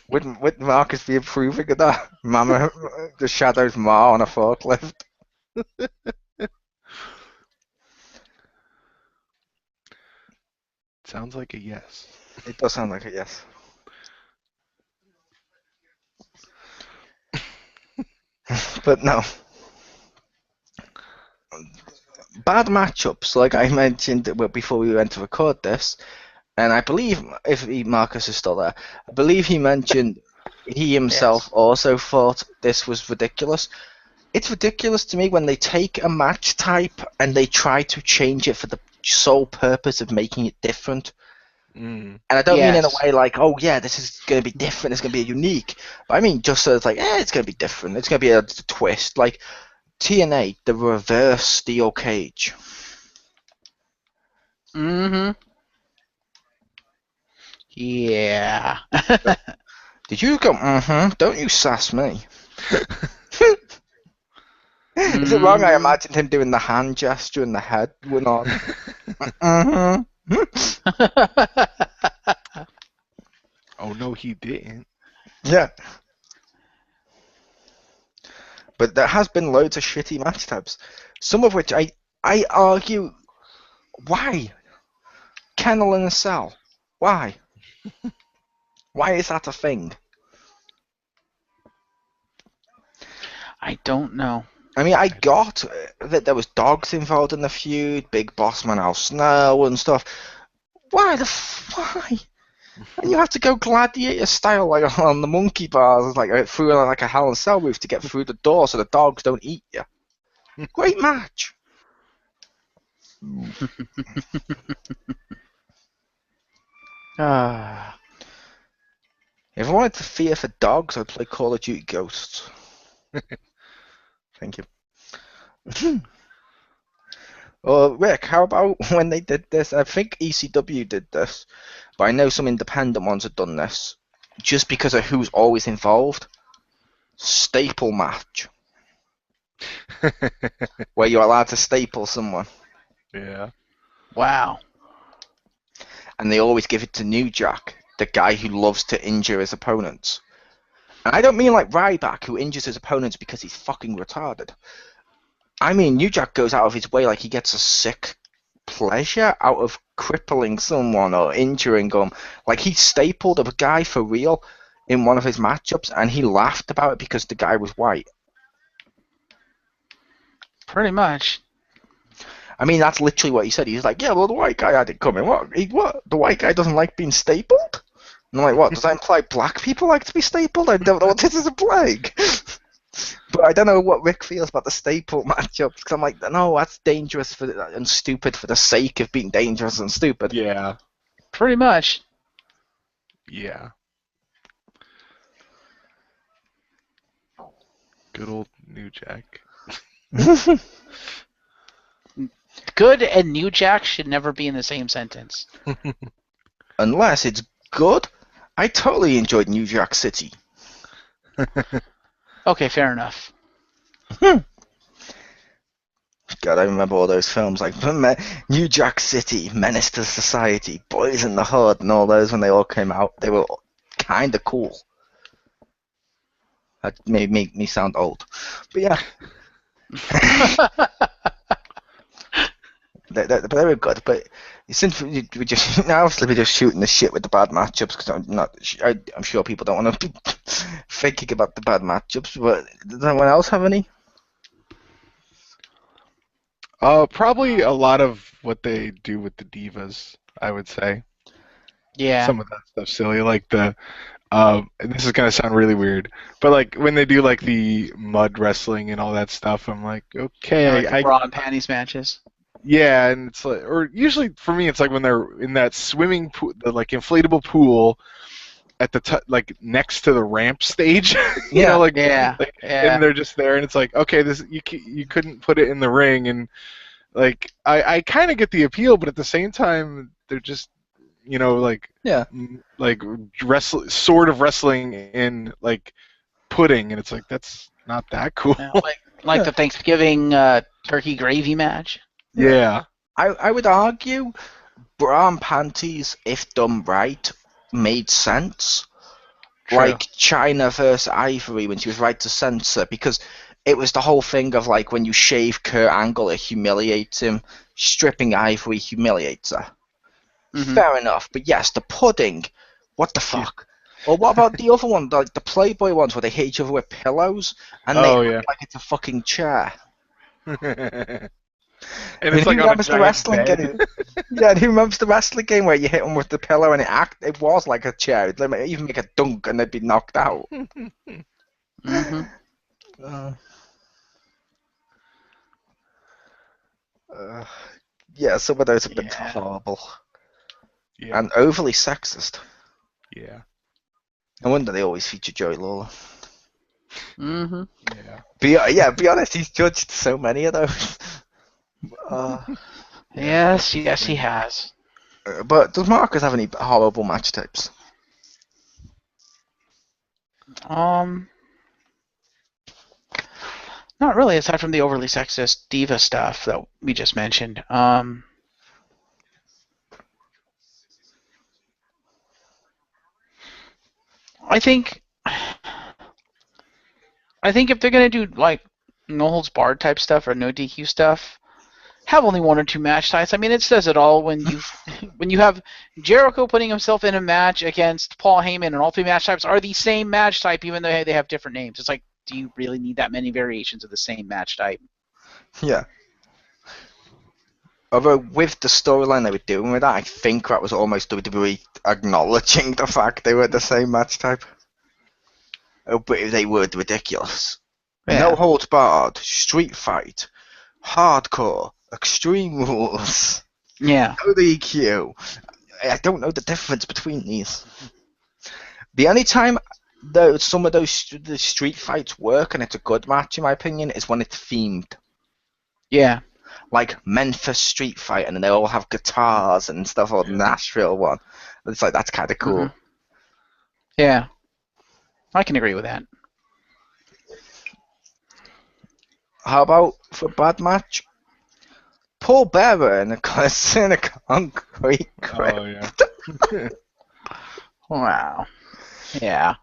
Wouldn't Marcus be approving of that? Mama, the Shadow's ma on a forklift. Sounds like a yes. It does sound like a yes. But no. Bad matchups, like I mentioned before we went to record this, and I believe, if Marcus is still there, I believe he mentioned he himself also thought this was ridiculous. It's ridiculous to me when they take a match type and they try to change it for the sole purpose of making it different. And I don't mean in a way like, oh yeah, this is going to be different, it's going to be unique. But I mean just so it's like, it's going to be different, it's going to be a twist. Like TNA, the reverse steel cage. Mm-hmm. Yeah. Did you go, don't you sass me. Is it wrong? I imagined him doing the hand gesture and the head went on. Oh no, he didn't. Yeah. But there has been loads of shitty match types. Some of which I argue, why? Kennel in a cell. Why? Why is that a thing? I don't know. I mean, I got that there was dogs involved in the feud, Big Boss Man Al Snow and stuff. Why? And you have to go gladiator style, like on the monkey bars, like through like a Hell in a Cell roof to get through the door so the dogs don't eat you. Great match. If I wanted to fear for dogs, I'd play Call of Duty Ghosts. Thank you. Rick, how about when they did this? I think ECW did this, but I know some independent ones have done this, just because of who's always involved. Staple match. where you're allowed to staple someone, Yeah. Wow. and they always give it to New Jack, the guy who loves to injure his opponents. And I don't mean like Ryback, who injures his opponents because he's fucking retarded. I mean, New Jack goes out of his way, like he gets a sick pleasure out of crippling someone or injuring them. Like he stapled a guy for real in one of his matchups, and he laughed about it because the guy was white. Pretty much. I mean, that's literally what he said. He was like, "Yeah, well, the white guy had it coming. What? What? The white guy doesn't like being stapled?" And I'm like, "What? Does that imply black people like to be stapled? I don't know what this is implying." But I don't know what Rick feels about the staple matchups, because I'm like, no, that's dangerous and stupid for the sake of being dangerous and stupid. Yeah. Pretty much. Yeah. Good old New Jack. Good and New Jack should never be in the same sentence. Unless it's good. I totally enjoyed New Jack City. Okay, fair enough. God, I remember all those films like New Jack City, Menace to Society, Boys in the Hood, and all those when they all came out. They were kind of cool. That made me sound old. But yeah. They were good, but since we just now obviously we're just shooting the shit with the bad matchups, because I'm sure people don't want to be thinking about the bad matchups. But does anyone else have any? Probably a lot of what they do with the divas, I would say. Yeah. Some of that stuff silly, like the and this is gonna sound really weird, but like when they do like the mud wrestling and all that stuff, I'm like, okay, Like the bra and panties matches. yeah, and it's like, or usually for me, it's like when they're in that swimming pool, the like inflatable pool at the like next to the ramp stage, you know, like, Yeah. and they're just there, and it's like, okay, this you couldn't put it in the ring, and like I kind of get the appeal, but at the same time, they're just, you know, like Yeah. like sort of wrestling in like pudding, and it's like that's not that cool. Yeah, like the Thanksgiving turkey gravy match. Yeah. I would argue bra and panties, if done right, made sense. True. Like China versus Ivory when she was right to censor, because it was the whole thing of like when you shave Kurt Angle, it humiliates him. Stripping Ivory humiliates her. Mhm. Fair enough, but yes, the pudding, what the fuck? Or what about the other one, like the Playboy ones where they hit each other with pillows and they Oh, act yeah. like it's a fucking chair? And I mean, it's who like on a remembers the giant wrestling bed. game? Yeah, who remembers the wrestling game where you hit them with the pillow and it was like a chair? It'd even make a dunk and they'd be knocked out. Mhm. Uh, yeah, some of those have been Yeah. horrible Yeah. and overly sexist. Yeah. No wonder they always feature Joey Lawler. Mhm. Yeah. Be honest, he's judged so many of those. Yes, he has. But does Marcus have any horrible match tips? Not really, aside from the overly sexist diva stuff that we just mentioned. I think if they're gonna do like no holds barred type stuff or no DQ stuff, have only one or two match types. I mean, it says it all when you have Jericho putting himself in a match against Paul Heyman, and all three match types are the same match type, even though they have different names. It's like, do you really need that many variations of the same match type? Yeah. Although with the storyline they were doing with that, I think that was almost WWE acknowledging the fact they were the same match type. Oh, but they were ridiculous. Yeah. No holds barred, street fight, hardcore, extreme rules, Yeah. no DQ. I don't know the difference between these. The only time some of those the street fights work and it's a good match in my opinion is when it's themed. Yeah. Like Memphis Street Fight, and then they all have guitars and stuff, or Nashville one. It's like, that's kind of cool. Mhm. Yeah. I can agree with that. How about for bad match? Paul Bearer in a concrete Oh grip. yeah. Wow. Yeah.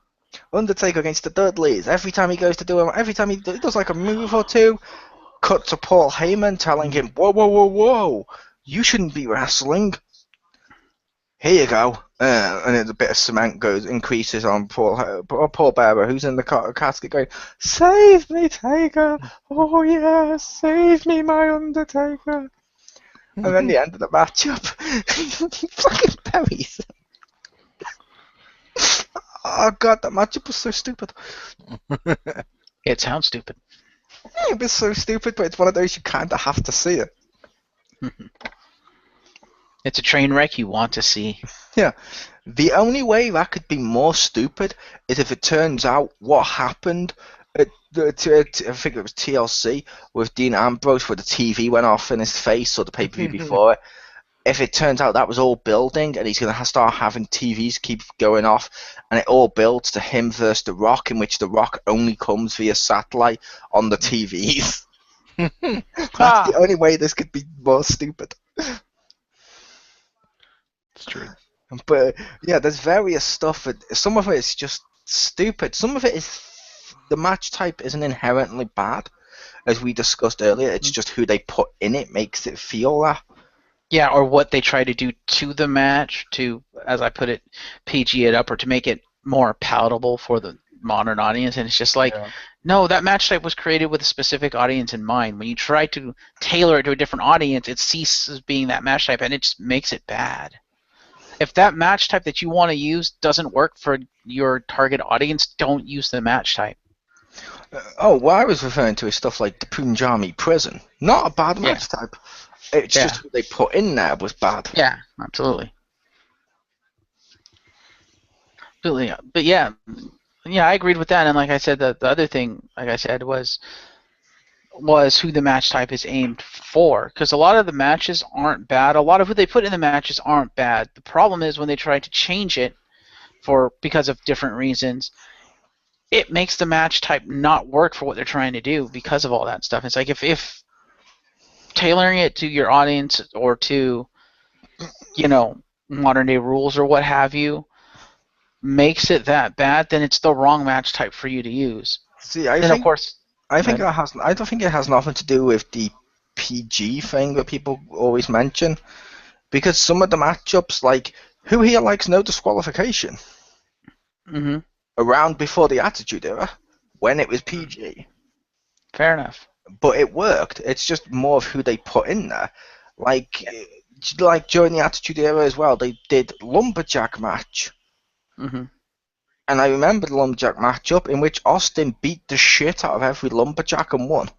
Undertaker against the Dudleys. Every time he goes to do him, every time he does like a move or two, cut to Paul Heyman telling him, "Whoa, whoa, whoa, whoa! You shouldn't be wrestling. Here you go." And then a bit of cement increases on Paul Bearer, who's in the casket, going, "Save me, Taker! Oh yeah, save me, my Undertaker!" And then the end of the matchup, he fucking buries. Oh god, that matchup was so stupid. It sounds stupid. It was so stupid, but it's one of those you kind of have to see it. It's a train wreck you want to see. Yeah. The only way that could be more stupid is if it turns out what happened at I think it was TLC with Dean Ambrose, where the TV went off in his face, or the pay-per-view before it. If it turns out that was all building, and he's going to start having TVs keep going off, and it all builds to him versus The Rock, in which The Rock only comes via satellite on the TVs. That's the only way this could be more stupid. It's true. But yeah, there's various stuff. Some of it is just stupid. Some of it is the match type isn't inherently bad, as we discussed earlier. It's just who they put in it makes it feel that. Yeah, or what they try to do to the match to, as I put it, PG it up or to make it more palatable for the modern audience. And it's just like, Yeah. no, that match type was created with a specific audience in mind. When you try to tailor it to a different audience, it ceases being that match type and it just makes it bad. If that match type that you want to use doesn't work for your target audience, don't use the match type. Oh, what I was referring to is stuff like the Punjabi prison. Not a bad match type. It's just who they put in there was bad. Yeah, absolutely. But yeah, I agreed with that. And like I said, the other thing, like I said, was who the match type is aimed for. Because a lot of the matches aren't bad. A lot of who they put in the matches aren't bad. The problem is when they try to change it because of different reasons, it makes the match type not work for what they're trying to do because of all that stuff. It's like if tailoring it to your audience or to, modern day rules or what have you, makes it that bad, then it's the wrong match type for you to use. See, of course, I don't think it has nothing to do with the PG thing that people always mention, because some of the matchups, like who here likes no disqualification? Mm-hmm. Around before the Attitude Era, when it was PG. Fair enough. But it worked. It's just more of who they put in there. Like during the Attitude Era as well, they did Lumberjack match. Mm-hmm. And I remember the Lumberjack matchup in which Austin beat the shit out of every Lumberjack and won.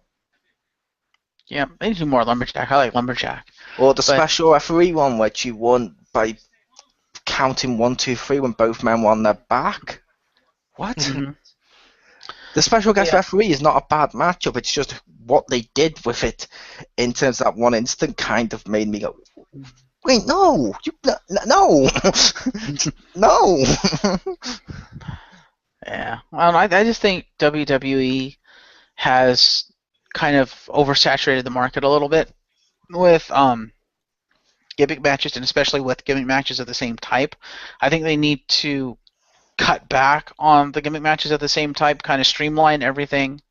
Yeah, they do more Lumberjack. I like Lumberjack. Or the special referee one, which you won by counting 1, 2, 3 when both men were on their back. What? Mm-hmm. The special guest referee is not a bad matchup. It's just what they did with it in terms of that one instant kind of made me go, wait, no, no, no. Yeah, well, I just think WWE has kind of oversaturated the market a little bit with gimmick matches, and especially with gimmick matches of the same type. I think they need to cut back on the gimmick matches of the same type, kind of streamline everything,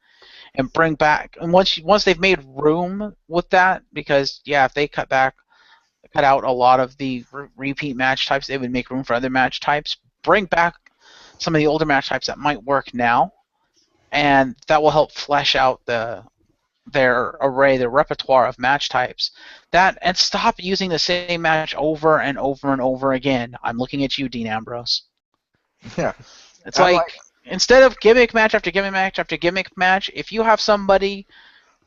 and bring back. And once they've made room with that, because if they cut out a lot of the repeat match types, they would make room for other match types. Bring back some of the older match types that might work now, and that will help flesh out their repertoire of match types. And stop using the same match over and over and over again. I'm looking at you, Dean Ambrose. Yeah. It's like instead of gimmick match after gimmick match after gimmick match, if you have somebody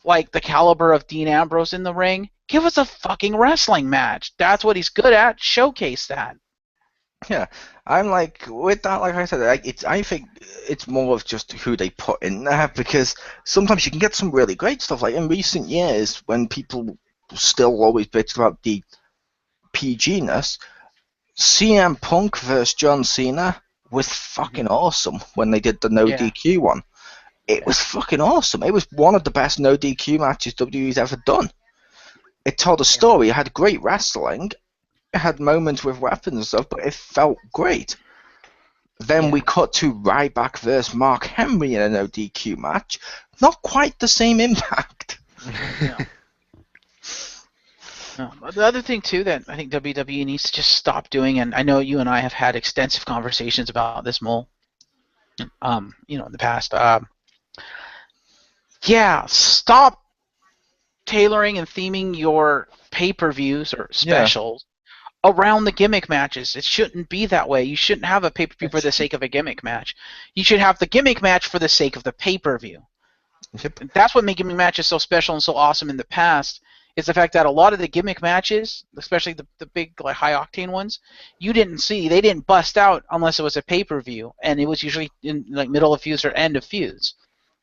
like the caliber of Dean Ambrose in the ring, give us a fucking wrestling match. That's what he's good at. Showcase that. Yeah, I'm like with that. Like I said, I think it's more of just who they put in there, because sometimes you can get some really great stuff. Like in recent years, when people still always bitch about the PG-ness, CM Punk versus John Cena was fucking awesome when they did the no DQ one. it was fucking awesome. It was one of the best no DQ matches WWE's ever done. It told a story. It had great wrestling. It had moments with weapons and stuff, but it felt great. Then we cut to Ryback versus Mark Henry in a no DQ match. Not quite the same impact. No. No. The other thing too that I think WWE needs to just stop doing, and I know you and I have had extensive conversations about this, Mole. In the past. Stop tailoring and theming your pay-per-views or specials around the gimmick matches. It shouldn't be that way. You shouldn't have a pay-per-view for the sake of a gimmick match. You should have the gimmick match for the sake of the pay-per-view. Yep. That's what made gimmick matches so special and so awesome in the past, is the fact that a lot of the gimmick matches, especially the big high-octane ones, they didn't bust out unless it was a pay-per-view, and it was usually in middle of feuds or end of feuds.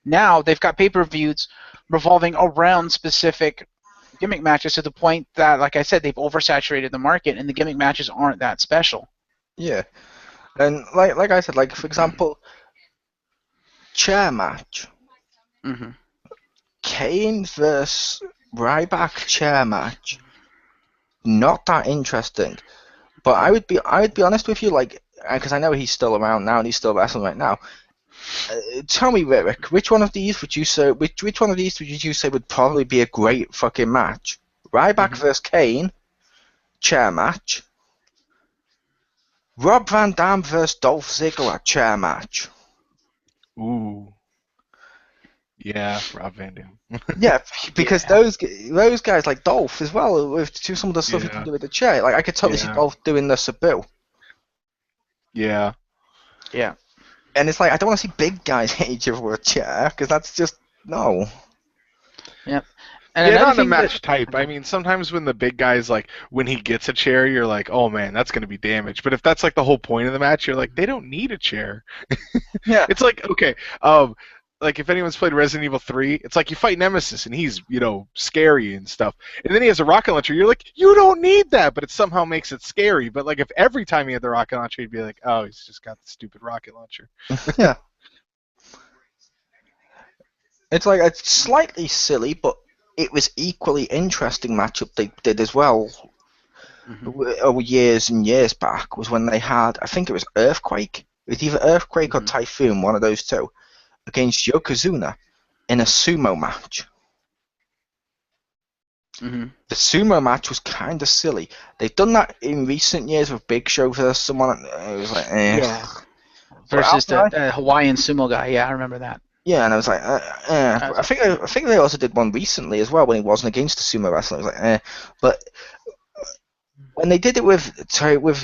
Now they've got pay-per-views revolving around specific gimmick matches to the point that, like I said, they've oversaturated the market, and the gimmick matches aren't that special. Yeah, and like I said, for example, chair match. Mm-hmm. Kane versus Ryback chair match. Not that interesting, but I would be honest with you, because I know he's still around now and he's still wrestling right now. Tell me, Rick, which one of these would you say? Which one of these would you say would probably be a great fucking match? Ryback versus Kane, chair match. Rob Van Dam versus Dolph Ziggler, chair match. Ooh. Yeah, Rob Van Dam. Yeah, because those guys like Dolph as well, with some of the stuff he can do with the chair. I could totally see Dolph doing the Sabu. Yeah. Yeah. And it's I don't want to see big guys hit each other with a chair, because that's just, no. Yep. And not a match type. I mean, sometimes when the big guy's when he gets a chair, you're like, oh man, that's going to be damaged. But if that's the whole point of the match, you're like, they don't need a chair. Yeah. It's okay, if anyone's played Resident Evil 3, it's you fight Nemesis and he's, scary and stuff. And then he has a rocket launcher. You're like, you don't need that, but it somehow makes it scary. But if every time he had the rocket launcher, you'd be like, oh, he's just got the stupid rocket launcher. Yeah. It's slightly silly, but it was equally interesting matchup they did as well. Over years and years back was when they had, I think it was Earthquake. It was either Earthquake or Typhoon, one of those two, against Yokozuna in a sumo match. Mm-hmm. The sumo match was kind of silly. They've done that in recent years with Big Show versus someone. It was versus the Hawaiian sumo guy. Yeah, I remember that. Yeah, and I was I think they also did one recently as well when he wasn't against the sumo wrestler. I was but when they did it with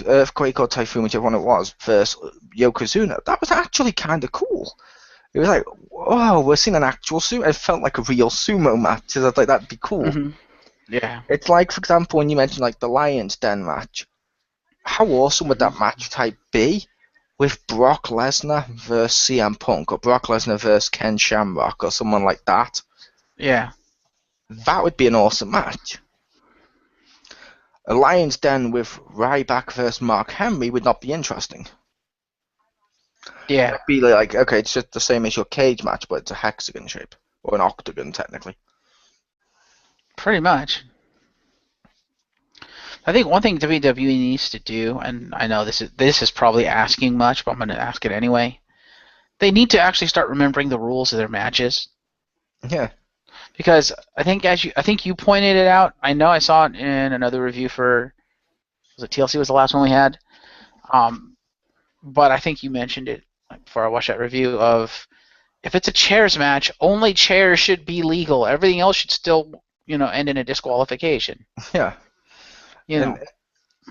Earthquake or Typhoon, whichever one it was, versus Yokozuna, that was actually kind of cool. It was oh, we're seeing an actual sumo. It felt like a real sumo match. I was that'd be cool. Mm-hmm. Yeah. It's for example, when you mentioned the Lions Den match. How awesome would that match type be with Brock Lesnar versus CM Punk, or Brock Lesnar versus Ken Shamrock, or someone like that? Yeah. That would be an awesome match. A Lions Den with Ryback versus Mark Henry would not be interesting. Yeah. It'd be okay, it's just the same as your cage match, but it's a hexagon shape, or an octagon technically. Pretty much. I think one thing WWE needs to do, and I know this is probably asking much, but I'm going to ask it anyway. They need to actually start remembering the rules of their matches. Yeah. Because I think you pointed it out. I know I saw it in another review for, was it TLC was the last one we had? But I think you mentioned it before I watched that review of, if it's a chairs match, only chairs should be legal. Everything else should still, end in a disqualification. Yeah. And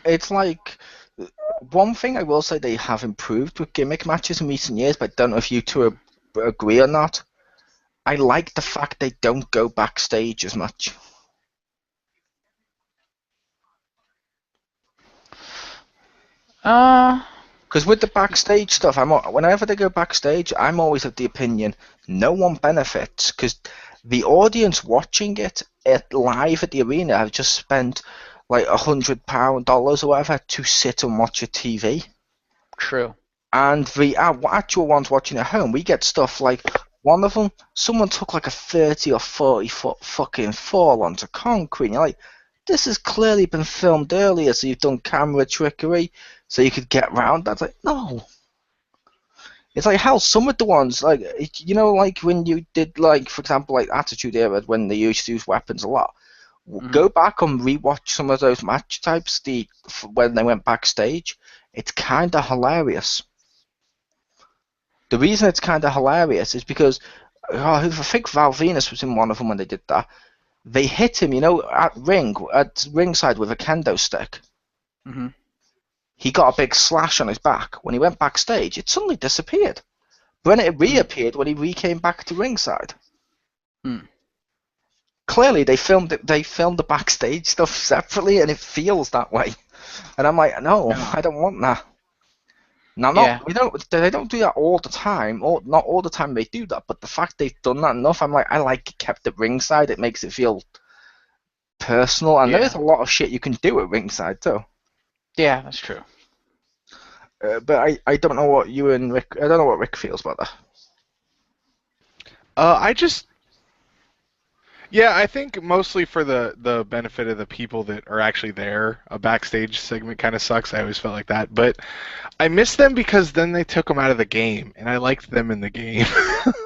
it's one thing I will say they have improved with gimmick matches in recent years, but I don't know if you two agree or not. I like the fact they don't go backstage as much. Because with the backstage stuff, whenever they go backstage, I'm always of the opinion no one benefits, because the audience watching it live at the arena have just spent $100 or whatever to sit and watch a TV. True. And the actual ones watching at home, we get stuff like, One of them, someone took like a 30 or 40 foot fucking fall onto concrete. And you're like, this has clearly been filmed earlier, so you've done camera trickery, so you could get round. That's like, no. It's like, hell, some of the ones, like, you know, like when you did, like, for example, like Attitude Era, when they used to use weapons a lot. Go back and rewatch some of those match types when they went backstage. It's kind of hilarious. The reason it's kind of hilarious is because I think Val Venus was in one of them when they did that. They hit him, you know, at ringside with a kendo stick. Mm-hmm. He got a big slash on his back. When he went backstage, it suddenly disappeared. But then it reappeared when he came back to ringside. Clearly, they filmed it. They filmed the backstage stuff separately, and it feels that way. And I'm like, no. I don't want that. Now, they don't do that all the time, or not all the time they do that, but the fact they've done that enough, I'm like, I like it kept at ringside. It makes it feel personal, and there is a lot of shit you can do at ringside too. Yeah, that's true. But I don't know what you and Rick. I don't know what Rick feels about that. I think mostly for the benefit of the people that are actually there, a backstage segment kind of sucks. I always felt like that. But I miss them because then they took them out of the game, and I liked them in the game.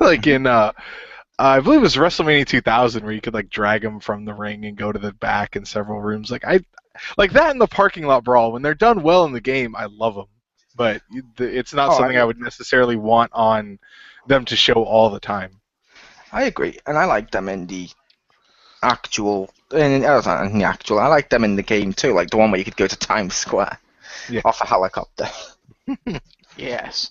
Like in, I believe it was WrestleMania 2000, where you could like drag them from the ring and go to the back in several rooms. Like that in the parking lot brawl. When they're done well in the game, I love them. But it's not something I would necessarily want on them to show all the time. I agree, and I like them in the actual. I like them in the game too, like the one where you could go to Times Square off a helicopter. Yes.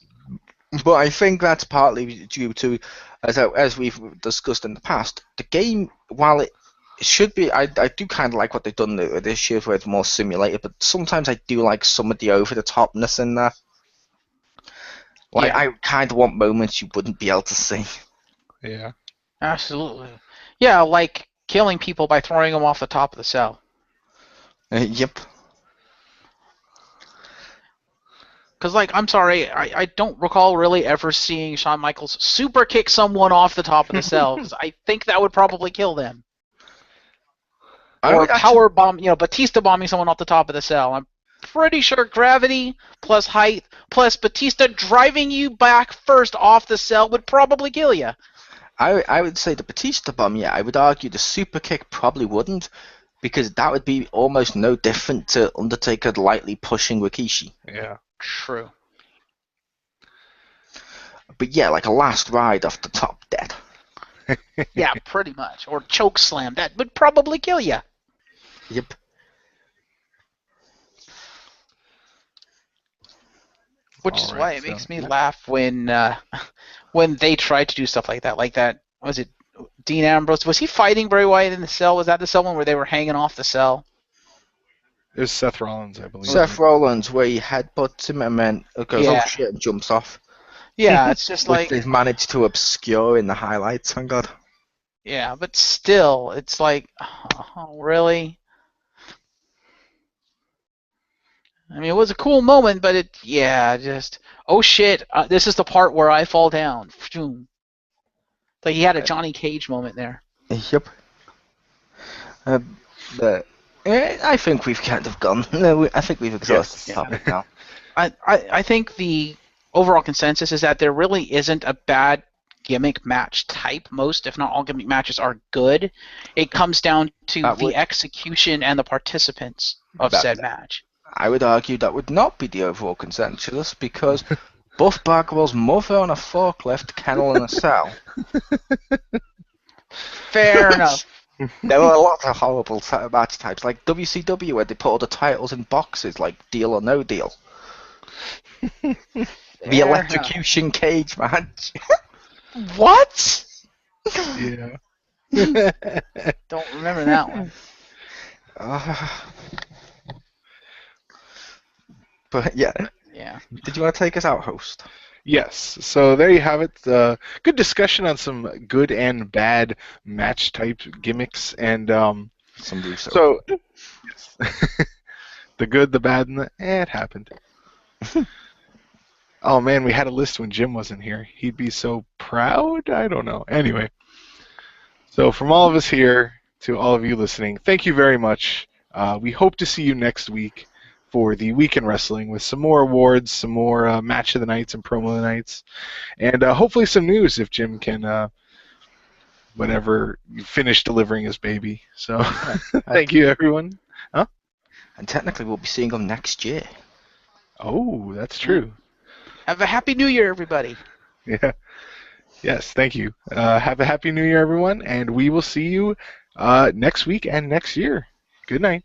But I think that's partly due to, as we've discussed in the past, the game, while it should be, I do kind of like what they've done this year where it's more simulated, but sometimes I do like some of the over-the-topness in there. Like, I kind of want moments you wouldn't be able to see. Yeah. Absolutely. Yeah, like killing people by throwing them off the top of the cell. Yep. Because, like, I'm sorry, I don't recall really ever seeing Shawn Michaels super kick someone off the top of the cell, because I think that would probably kill them. Or power bomb, Batista bombing someone off the top of the cell. I'm pretty sure gravity plus height plus Batista driving you back first off the cell would probably kill you. I would say the Batista bomb, I would argue the super kick probably wouldn't, because that would be almost no different to Undertaker lightly pushing Rikishi. Yeah. True. But yeah, like a last ride off the top dead. Yeah, pretty much. Or choke slam. That would probably kill you. Yep. Which is why it makes me laugh when they try to do stuff like that. Like that, was it Dean Ambrose? Was he fighting Bray Wyatt in the cell? Was that the cell one where they were hanging off the cell? It was Seth Rollins, I believe. Seth Rollins, where he headbutts him and then goes, oh shit, and jumps off. Yeah, it's just like... they've managed to obscure in the highlights, thank God. Yeah, but still, it's like, oh, really? I mean, it was a cool moment, but oh shit, this is the part where I fall down. Like he had a Johnny Cage moment there. Yep. I think we've kind of gone. I think we've exhausted the topic now. I think the overall consensus is that there really isn't a bad gimmick match type. Most, if not all, gimmick matches are good. It comes down to the execution and the participants of said match. I would argue that would not be the overall consensus, because Buff Bagwell's mother on a forklift, kennel in a cell. Fair enough. There were a lot of horrible match types, like WCW, where they put all the titles in boxes, like Deal or No Deal. The electrocution cage match. What? Yeah. Don't remember that one. But yeah. Did you want to take us out, host? Yes. So there you have it. Good discussion on some good and bad match type gimmicks, and some do so. So yes. The good, the bad, and it happened. Oh man, we had a list when Jim wasn't here. He'd be so proud. I don't know. Anyway, so from all of us here to all of you listening, thank you very much. We hope to see you next week for the Weekend Wrestling with some more awards, some more Match of the Nights and Promo of the Nights, and hopefully some news if Jim can, whenever you finish delivering his baby. So thank you, everyone. And technically, we'll be seeing them next year. Oh, that's true. Have a happy New Year, everybody. Yeah. Yes, thank you. Have a happy New Year, everyone, and we will see you next week and next year. Good night.